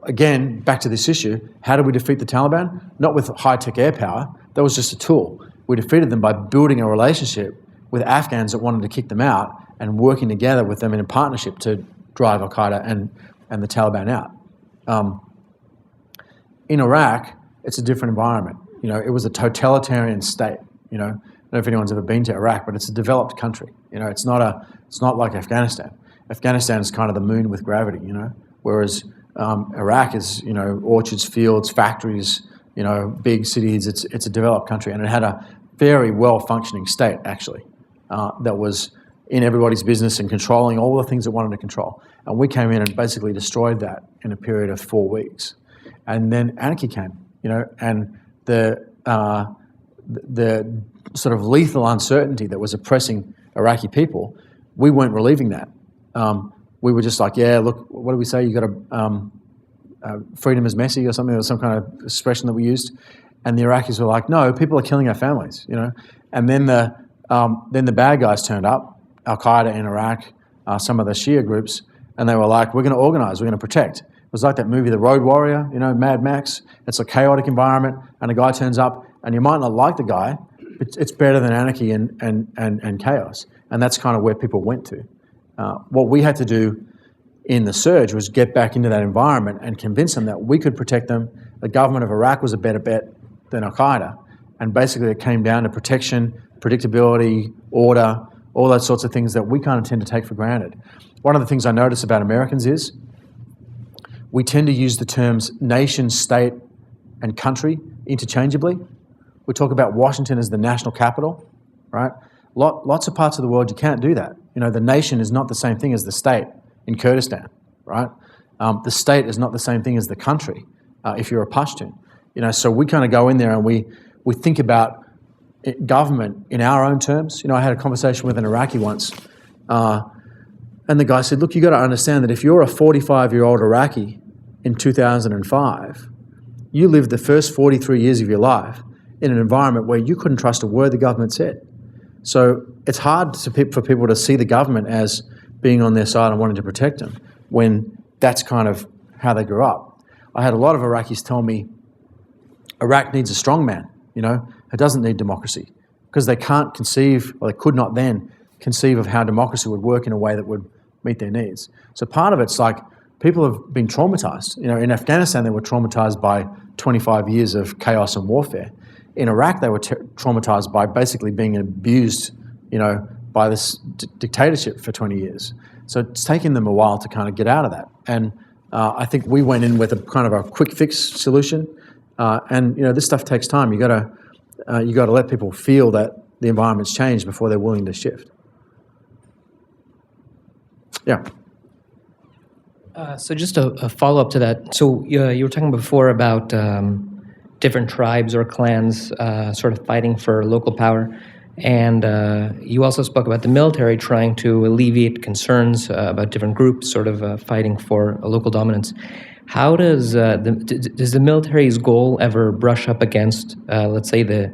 E: again, back to this issue, how do we defeat the Taliban? Not with high-tech air power. That was just a tool. We defeated them by building a relationship with Afghans that wanted to kick them out and working together with them in a partnership to drive Al Qaeda and the Taliban out. In Iraq, it's a different environment. It was a totalitarian state. I don't know if anyone's ever been to Iraq, but it's a developed country. It's not like Afghanistan. Afghanistan is kind of the moon with gravity. Whereas Iraq is, orchards, fields, factories, big cities. It's a developed country, and it had a very well-functioning state, actually, that was in everybody's business and controlling all the things it wanted to control. And we came in and basically destroyed that in a period of 4 weeks. And then anarchy came, and the sort of lethal uncertainty that was oppressing Iraqi people, we weren't relieving that. We were just like, yeah, look, what do we say? You got freedom is messy or something, or some kind of expression that we used. And the Iraqis were like, no, people are killing our families, And then the bad guys turned up, Al Qaeda in Iraq, some of the Shia groups, and they were like, we're going to organize, we're going to protect. It was like that movie, The Road Warrior, Mad Max. It's a chaotic environment, and a guy turns up, and you might not like the guy, but it's better than anarchy and chaos. And that's kind of where people went to. What we had to do in the surge was get back into that environment and convince them that we could protect them. The government of Iraq was a better bet than Al-Qaeda. And basically it came down to protection, predictability, order, all those sorts of things that we kind of tend to take for granted. One of the things I notice about Americans is we tend to use the terms nation, state, and country interchangeably. We talk about Washington as the national capital, right? Lots of parts of the world you can't do that. You know, the nation is not the same thing as the state in Kurdistan, right? The state is not the same thing as the country if you're a Pashtun. You know, so we kind of go in there and we think about government in our own terms. You know, I had a conversation with an Iraqi once, and the guy said, look, you got to understand that if you're a 45-year-old Iraqi in 2005, you lived the first 43 years of your life in an environment where you couldn't trust a word the government said. So it's hard for people to see the government as being on their side and wanting to protect them when that's kind of how they grew up. I had a lot of Iraqis tell me Iraq needs a strong man, you know, it doesn't need democracy, because they can't conceive, or they could not then conceive of how democracy would work in a way that would meet their needs. So part of it's like people have been traumatized. You know, in Afghanistan, they were traumatized by 25 years of chaos and warfare. In Iraq, they were traumatized by basically being abused, you know, by this dictatorship for 20 years. So it's taken them a while to kind of get out of that. And I think we went in with a kind of a quick fix solution. And you know, this stuff takes time. You got to let people feel that the environment's changed before they're willing to shift. Yeah.
C: So just a follow-up to that. So you were talking before about different tribes or clans sort of fighting for local power. And you also spoke about the military trying to alleviate concerns about different groups sort of fighting for a local dominance. How does the military's goal ever brush up against, let's say, the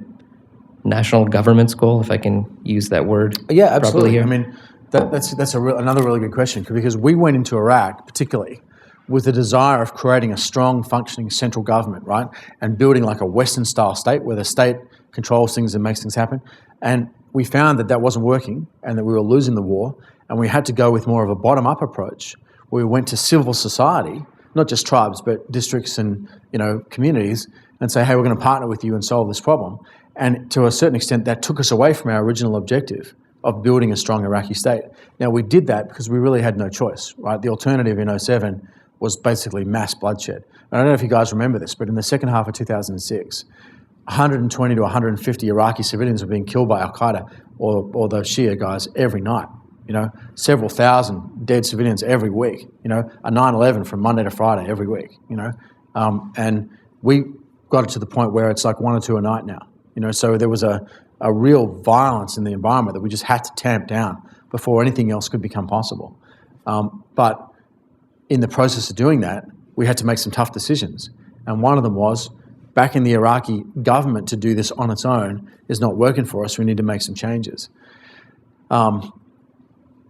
C: national government's goal, if I can use that word?
E: Yeah, absolutely.
C: Here?
E: I mean, that's another really good question, because we went into Iraq particularly with the desire of creating a strong, functioning central government, right, and building like a Western-style state where the state controls things and makes things happen. And we found that wasn't working, and that we were losing the war, and we had to go with more of a bottom-up approach, where we went to civil society, not just tribes, but districts and, you know, communities, and say, hey, we're going to partner with you and solve this problem. And to a certain extent, that took us away from our original objective of building a strong Iraqi state. Now, we did that because we really had no choice, right? The alternative in 2007 was basically mass bloodshed. And I don't know if you guys remember this, but in the second half of 2006, 120 to 150 Iraqi civilians were being killed by Al-Qaeda or the Shia guys every night. You know, several thousand dead civilians every week. You know, a 9/11 from Monday to Friday every week. You know, and we got it to the point where it's like 1 or 2 a night now. You know, so there was a real violence in the environment that we just had to tamp down before anything else could become possible. But in the process of doing that, we had to make some tough decisions, and one of them was backing the Iraqi government to do this on its own is not working for us. We need to make some changes.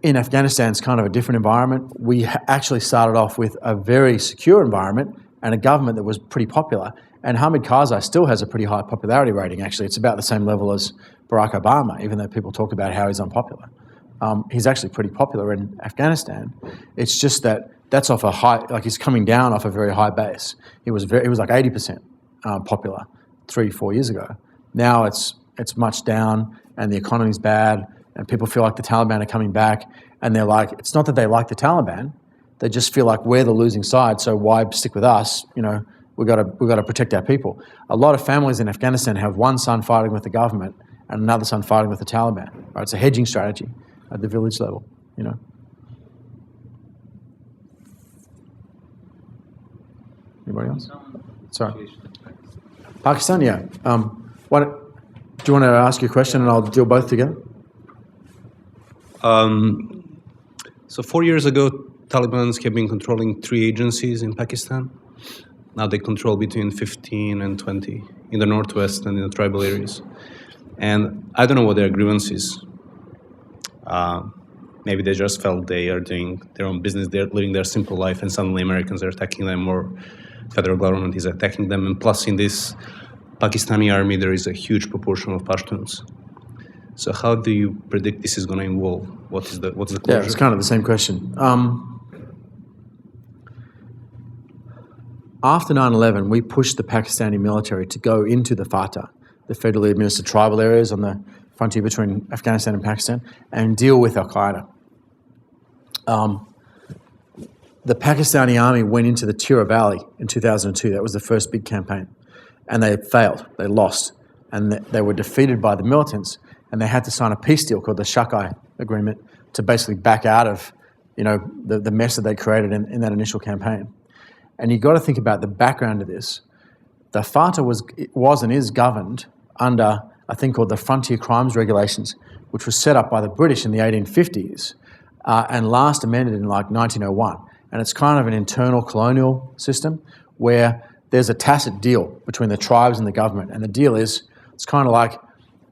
E: In Afghanistan, it's kind of a different environment. We actually started off with a very secure environment and a government that was pretty popular. And Hamid Karzai still has a pretty high popularity rating, actually. It's about the same level as Barack Obama, even though people talk about how he's unpopular. He's actually pretty popular in Afghanistan. It's just that's off a high, like he's coming down off a very high base. It was like 80% popular 3-4 years ago. Now it's much down, and the economy's bad, and people feel like the Taliban are coming back, and they're like, it's not that they like the Taliban, they just feel like we're the losing side, so why stick with us? You know, we got to protect our people. A lot of families in Afghanistan have one son fighting with the government and another son fighting with the Taliban. Right? It's a hedging strategy at the village level. You know. Anybody else? Sorry. Pakistan, yeah. Do you want to ask your question and I'll deal both together?
G: So 4 years ago, Taliban have been controlling 3 agencies in Pakistan. Now they control between 15 and 20 in the northwest and in the tribal areas. And I don't know what their grievance is. Maybe they just felt they are doing their own business, they're living their simple life, and suddenly Americans are attacking them, or federal government is attacking them. And plus in this Pakistani army, there is a huge proportion of Pashtuns. So how do you predict this is going to evolve? What's the closure?
E: Yeah, it's kind of the same question. after 9/11, we pushed the Pakistani military to go into the FATA, the federally administered tribal areas on the frontier between Afghanistan and Pakistan, and deal with Al-Qaeda. The Pakistani army went into the Tirah Valley in 2002. That was the first big campaign. And they failed. They lost. And they were defeated by the militants, and they had to sign a peace deal called the Shakai Agreement to basically back out of, the mess that they created in that initial campaign. And you've got to think about the background of this. The FATA was and is governed under a thing called the Frontier Crimes Regulations, which was set up by the British in the 1850s and last amended in like 1901. And it's kind of an internal colonial system where there's a tacit deal between the tribes and the government. And the deal is, it's kind of like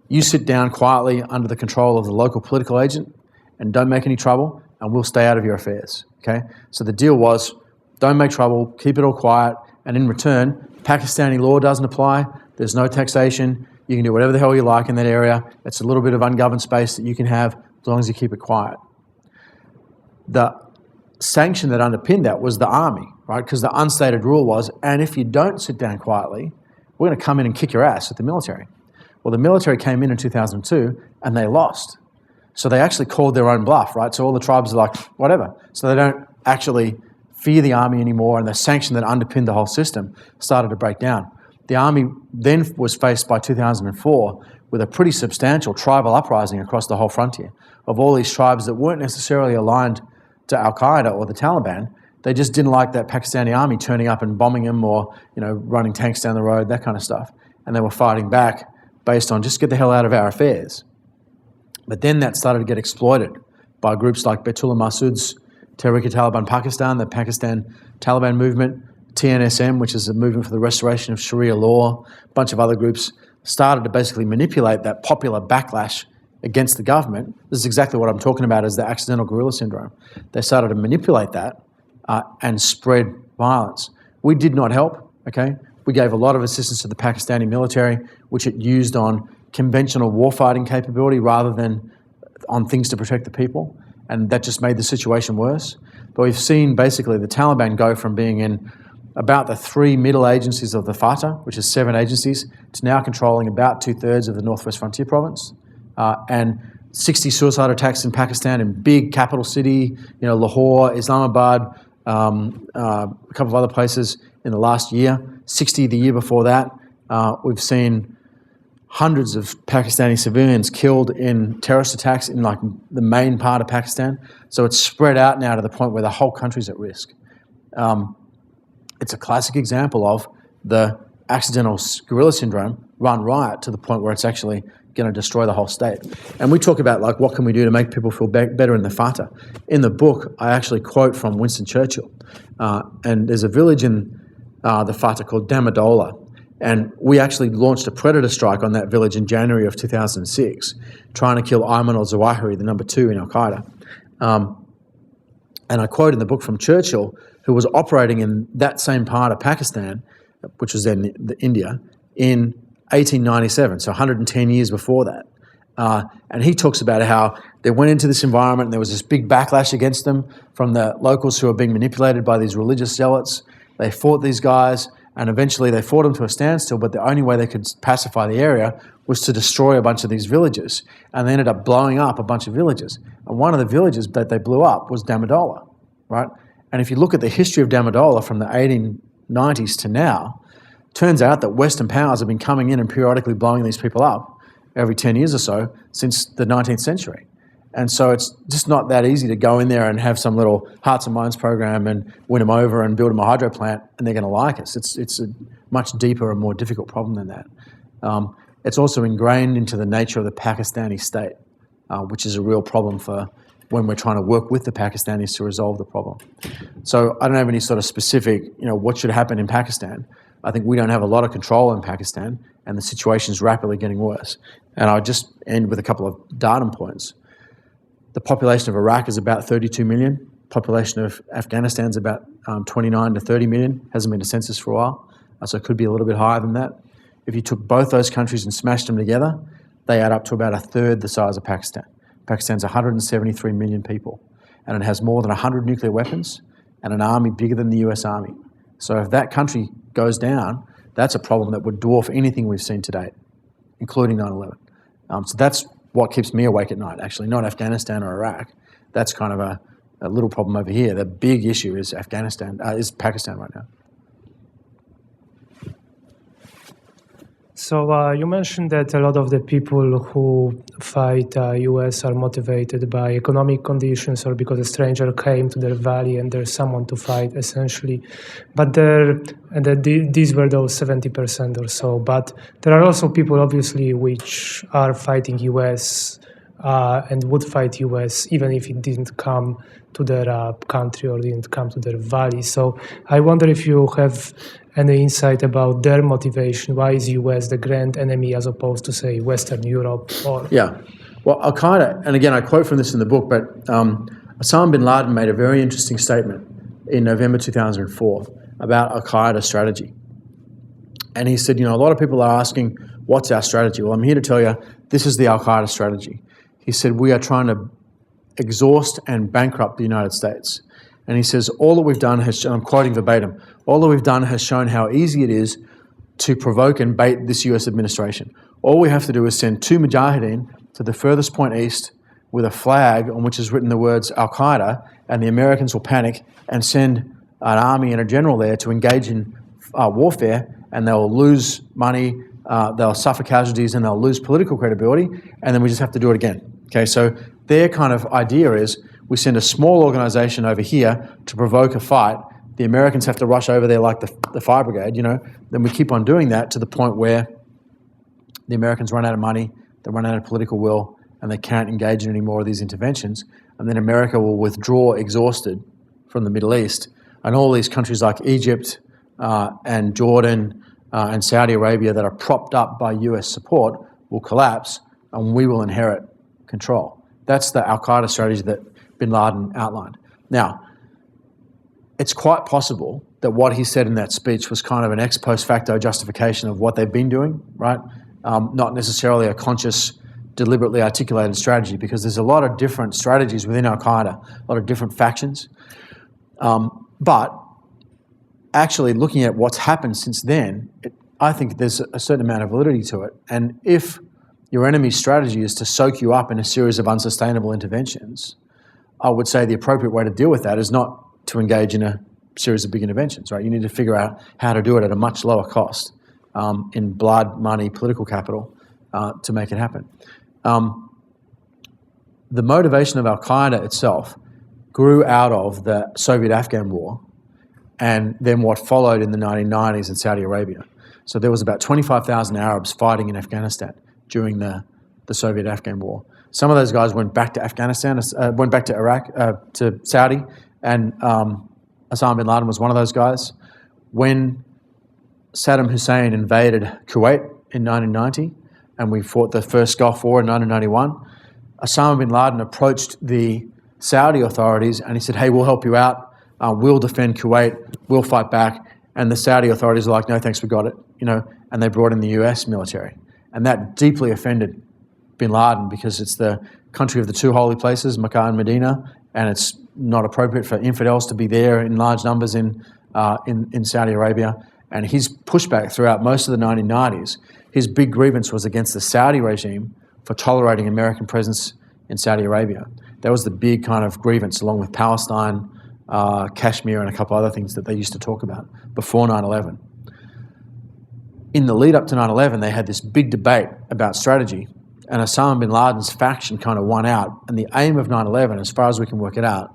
E: you sit down quietly under the control of the local political agent and don't make any trouble, and we'll stay out of your affairs, okay? So the deal was, don't make trouble, keep it all quiet, and in return, Pakistani law doesn't apply, there's no taxation, you can do whatever the hell you like in that area, it's a little bit of ungoverned space that you can have as long as you keep it quiet. The sanction that underpinned that was the army, right? Because the unstated rule was, and if you don't sit down quietly, we're going to come in and kick your ass at the military. Well, the military came in 2002 and they lost. So they actually called their own bluff, right? So all the tribes are like, whatever. So they don't actually fear the army anymore, and the sanction that underpinned the whole system started to break down. The army then was faced by 2004 with a pretty substantial tribal uprising across the whole frontier of all these tribes that weren't necessarily aligned to Al-Qaeda or the Taliban. They just didn't like that Pakistani army turning up and bombing them or, running tanks down the road, that kind of stuff. And they were fighting back based on just get the hell out of our affairs. But then that started to get exploited by groups like Baitullah Masood's Tehrik-e-Taliban Pakistan, the Pakistan Taliban movement, TNSM, which is a movement for the restoration of Sharia law, a bunch of other groups started to basically manipulate that popular backlash against the government. This is exactly what I'm talking about as the accidental guerrilla syndrome. They started to manipulate that and spread violence. We did not help, okay? We gave a lot of assistance to the Pakistani military, which it used on conventional warfighting capability rather than on things to protect the people, and that just made the situation worse. But we've seen basically the Taliban go from being in about the 3 middle agencies of the FATA, which is 7 agencies, to now controlling about 2/3 of the Northwest Frontier Province, and 60 suicide attacks in Pakistan in big capital city, Lahore, Islamabad, a couple of other places in the last year, 60 the year before that. We've seen hundreds of Pakistani civilians killed in terrorist attacks in like the main part of Pakistan. So it's spread out now to the point where the whole country's at risk. It's a classic example of the accidental guerrilla syndrome run riot to the point where it's actually going to destroy the whole state. And we talk about like what can we do to make people feel better in the FATA. In the book, I actually quote from Winston Churchill. And there's a village in the FATA called Damadola. And we actually launched a predator strike on that village in January of 2006, trying to kill Ayman al-Zawahiri, the number 2 in Al-Qaeda. And I quote in the book from Churchill, who was operating in that same part of Pakistan, which was then India, in 1897, so 110 years before that. And he talks about how they went into this environment and there was this big backlash against them from the locals who were being manipulated by these religious zealots. They fought these guys, and eventually they fought them to a standstill, but the only way they could pacify the area was to destroy a bunch of these villages. And they ended up blowing up a bunch of villages. And one of the villages that they blew up was Damadola, right? And if you look at the history of Damadola from the 1890s to now, turns out that Western powers have been coming in and periodically blowing these people up every 10 years or so since the 19th century. And so it's just not that easy to go in there and have some little hearts and minds program and win them over and build them a hydro plant and they're going to like us. It's a much deeper and more difficult problem than that. It's also ingrained into the nature of the Pakistani state, which is a real problem for when we're trying to work with the Pakistanis to resolve the problem. So I don't have any sort of specific, what should happen in Pakistan. I think we don't have a lot of control in Pakistan and the situation is rapidly getting worse. And I'll just end with a couple of data points. The population of Iraq is about 32 million. Population of Afghanistan is about 29 to 30 million. Hasn't been a census for a while, so it could be a little bit higher than that. If you took both those countries and smashed them together, they add up to about 1/3 the size of Pakistan. Pakistan's 173 million people, and it has more than 100 nuclear weapons and an army bigger than the US Army. So if that country goes down, that's a problem that would dwarf anything we've seen to date, including 9/11. So that's what keeps me awake at night, actually, not Afghanistan or Iraq. That's kind of a little problem over here. The big issue is is Pakistan right now.
H: So you mentioned that a lot of the people who fight U.S. are motivated by economic conditions or because a stranger came to their valley and there's someone to fight, essentially. But these were those 70% or so. But there are also people, obviously, which are fighting U.S. And would fight U.S. even if it didn't come to their country or didn't come to their valley. So I wonder if you have any insight about their motivation. Why is U.S. the grand enemy as opposed to, say, Western Europe?
E: Yeah. Well, Al-Qaeda, and again, I quote from this in the book, but Osama bin Laden made a very interesting statement in November 2004 about Al-Qaeda strategy. And he said, a lot of people are asking, what's our strategy? Well, I'm here to tell you, this is the Al-Qaeda strategy. He said, we are trying to exhaust and bankrupt the United States. And he says, all that we've done has, I'm quoting verbatim, all that we've done has shown how easy it is to provoke and bait this US administration. All we have to do is send 2 Mujahideen to the furthest point east with a flag on which is written the words Al-Qaeda, and the Americans will panic and send an army and a general there to engage in warfare, and they'll lose money, they'll suffer casualties, and they'll lose political credibility, and then we just have to do it again. Okay, so their kind of idea is we send a small organization over here to provoke a fight. The Americans have to rush over there like the fire brigade, Then we keep on doing that to the point where the Americans run out of money, they run out of political will, and they can't engage in any more of these interventions. And then America will withdraw exhausted from the Middle East. And all these countries like Egypt and Jordan and Saudi Arabia that are propped up by US support will collapse, and we will inherit control. That's the Al-Qaeda strategy that bin Laden outlined. Now, it's quite possible that what he said in that speech was kind of an ex post facto justification of what they've been doing, right? Not necessarily a conscious, deliberately articulated strategy, because there's a lot of different strategies within Al-Qaeda, a lot of different factions. But actually looking at what's happened since then, I think there's a certain amount of validity to it. And if your enemy's strategy is to soak you up in a series of unsustainable interventions, I would say the appropriate way to deal with that is not to engage in a series of big interventions, right? You need to figure out how to do it at a much lower cost in blood, money, political capital to make it happen. The motivation of Al-Qaeda itself grew out of the Soviet-Afghan war and then what followed in the 1990s in Saudi Arabia. So there was about 25,000 Arabs fighting in Afghanistan during the Soviet-Afghan war. Some of those guys went back to Afghanistan, went back to Iraq, to Saudi, and Osama bin Laden was one of those guys. When Saddam Hussein invaded Kuwait in 1990, and we fought the first Gulf War in 1991, Osama bin Laden approached the Saudi authorities and he said, hey, we'll help you out, we'll defend Kuwait, we'll fight back. And the Saudi authorities were like, no thanks, we got it, and they brought in the US military. And that deeply offended bin Laden because it's the country of the 2 holy places, Mecca and Medina, and it's not appropriate for infidels to be there in large numbers in Saudi Arabia. And his pushback throughout most of the 1990s, his big grievance was against the Saudi regime for tolerating American presence in Saudi Arabia. That was the big kind of grievance, along with Palestine, Kashmir, and a couple other things that they used to talk about before 9/11. In the lead up to 9/11, they had this big debate about strategy, and Osama bin Laden's faction kind of won out. And the aim of 9/11, as far as we can work it out,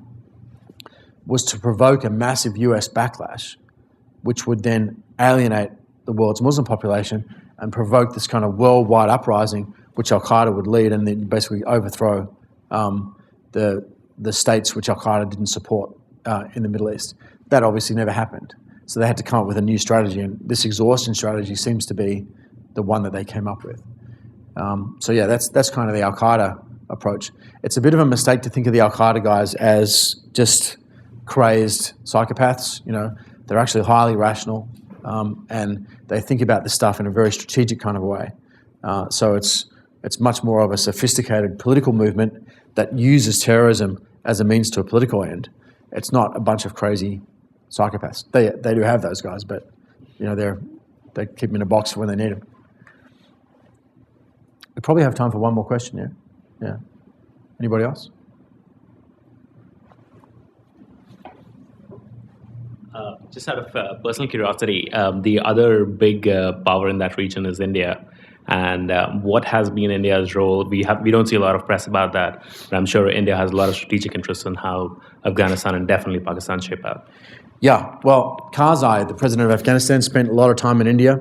E: was to provoke a massive US backlash, which would then alienate the world's Muslim population and provoke this kind of worldwide uprising, which Al-Qaeda would lead, and then basically overthrow the states which Al-Qaeda didn't support in the Middle East. That obviously never happened. So they had to come up with a new strategy, and this exhaustion strategy seems to be the one that they came up with. So yeah, that's kind of the Al-Qaeda approach. It's a bit of a mistake to think of the Al-Qaeda guys as just crazed psychopaths. They're actually highly rational, and they think about this stuff in a very strategic kind of way. So it's much more of a sophisticated political movement that uses terrorism as a means to a political end. It's not a bunch of crazy psychopaths. They do have those guys, but they keep them in a box for when they need them. We probably have time for one more question. Yeah. Anybody else?
D: Just out of personal curiosity, the other big power in that region is India. And what has been India's role? We don't see a lot of press about that, but I'm sure India has a lot of strategic interest in how Afghanistan and definitely Pakistan shape out.
E: Yeah, well, Karzai, the president of Afghanistan, spent a lot of time in India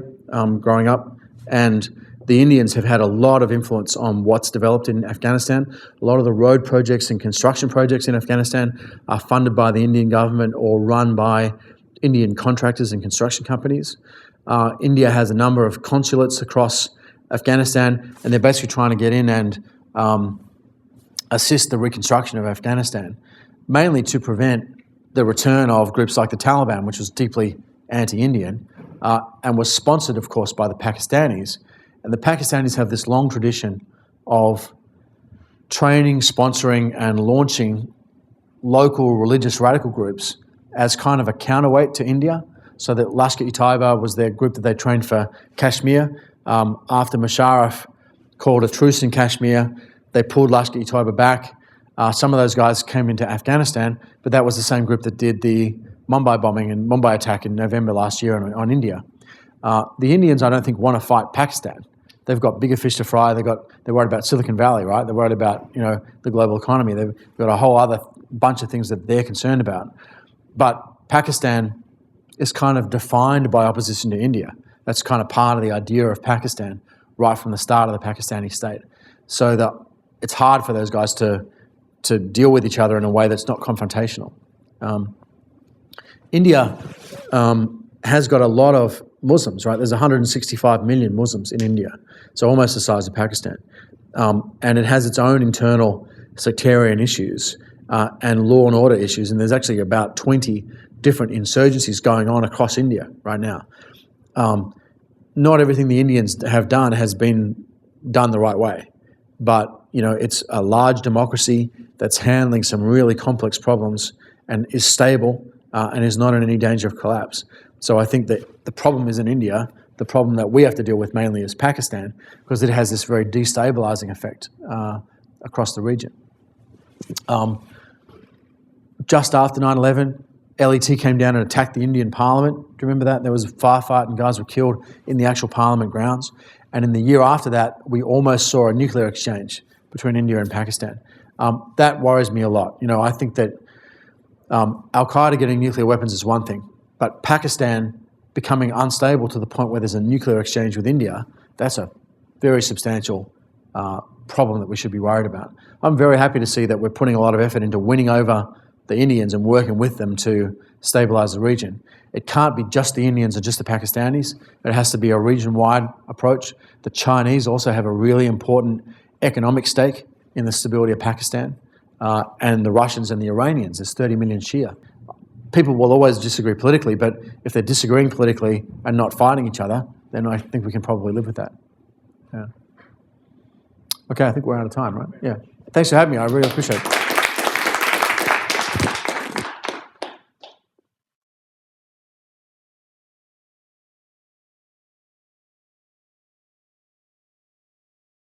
E: growing up, and the Indians have had a lot of influence on what's developed in Afghanistan. A lot of the road projects and construction projects in Afghanistan are funded by the Indian government or run by Indian contractors and construction companies. India has a number of consulates across Afghanistan, and they're basically trying to get in and assist the reconstruction of Afghanistan, mainly to prevent the return of groups like the Taliban, which was deeply anti-Indian, and was sponsored, of course, by the Pakistanis. And the Pakistanis have this long tradition of training, sponsoring, and launching local religious radical groups as kind of a counterweight to India, so that Lashkar-e-Taiba was their group that they trained for Kashmir. After Musharraf called a truce in Kashmir, they pulled Lashkar-e-Taiba back. Some of those guys came into Afghanistan, but that was the same group that did the Mumbai bombing and Mumbai attack in November last year on India. The Indians, I don't think, want to fight Pakistan. They've got bigger fish to fry. They're worried about Silicon Valley, right? They're worried about the global economy. They've got a whole other bunch of things that they're concerned about. But Pakistan is kind of defined by opposition to India. That's kind of part of the idea of Pakistan right from the start of the Pakistani state. So that it's hard for those guys to deal with each other in a way that's not confrontational. India has got a lot of Muslims, right? There's 165 million Muslims in India, so almost the size of Pakistan. And it has its own internal sectarian issues and law and order issues, and there's actually about 20 different insurgencies going on across India right now. Not everything the Indians have done has been done the right way, but it's a large democracy that's handling some really complex problems and is stable and is not in any danger of collapse. So I think that the problem isn't India. The problem that we have to deal with mainly is Pakistan, because it has this very destabilizing effect across the region. Just after 9/11, LET came down and attacked the Indian parliament. Do you remember that? There was a firefight and guys were killed in the actual parliament grounds. And in the year after that, we almost saw a nuclear exchange between India and Pakistan. That worries me a lot. I think that Al-Qaeda getting nuclear weapons is one thing, but Pakistan becoming unstable to the point where there's a nuclear exchange with India, that's a very substantial problem that we should be worried about. I'm very happy to see that we're putting a lot of effort into winning over the Indians and working with them to stabilize the region. It can't be just the Indians or just the Pakistanis. It has to be a region-wide approach. The Chinese also have a really important economic stake in the stability of Pakistan, and the Russians and the Iranians. There's 30 million Shia. People will always disagree politically, but if they're disagreeing politically and not fighting each other, then I think we can probably live with that. Yeah. Okay, I think we're out of time, right? Yeah. Thanks for having me. I really appreciate it.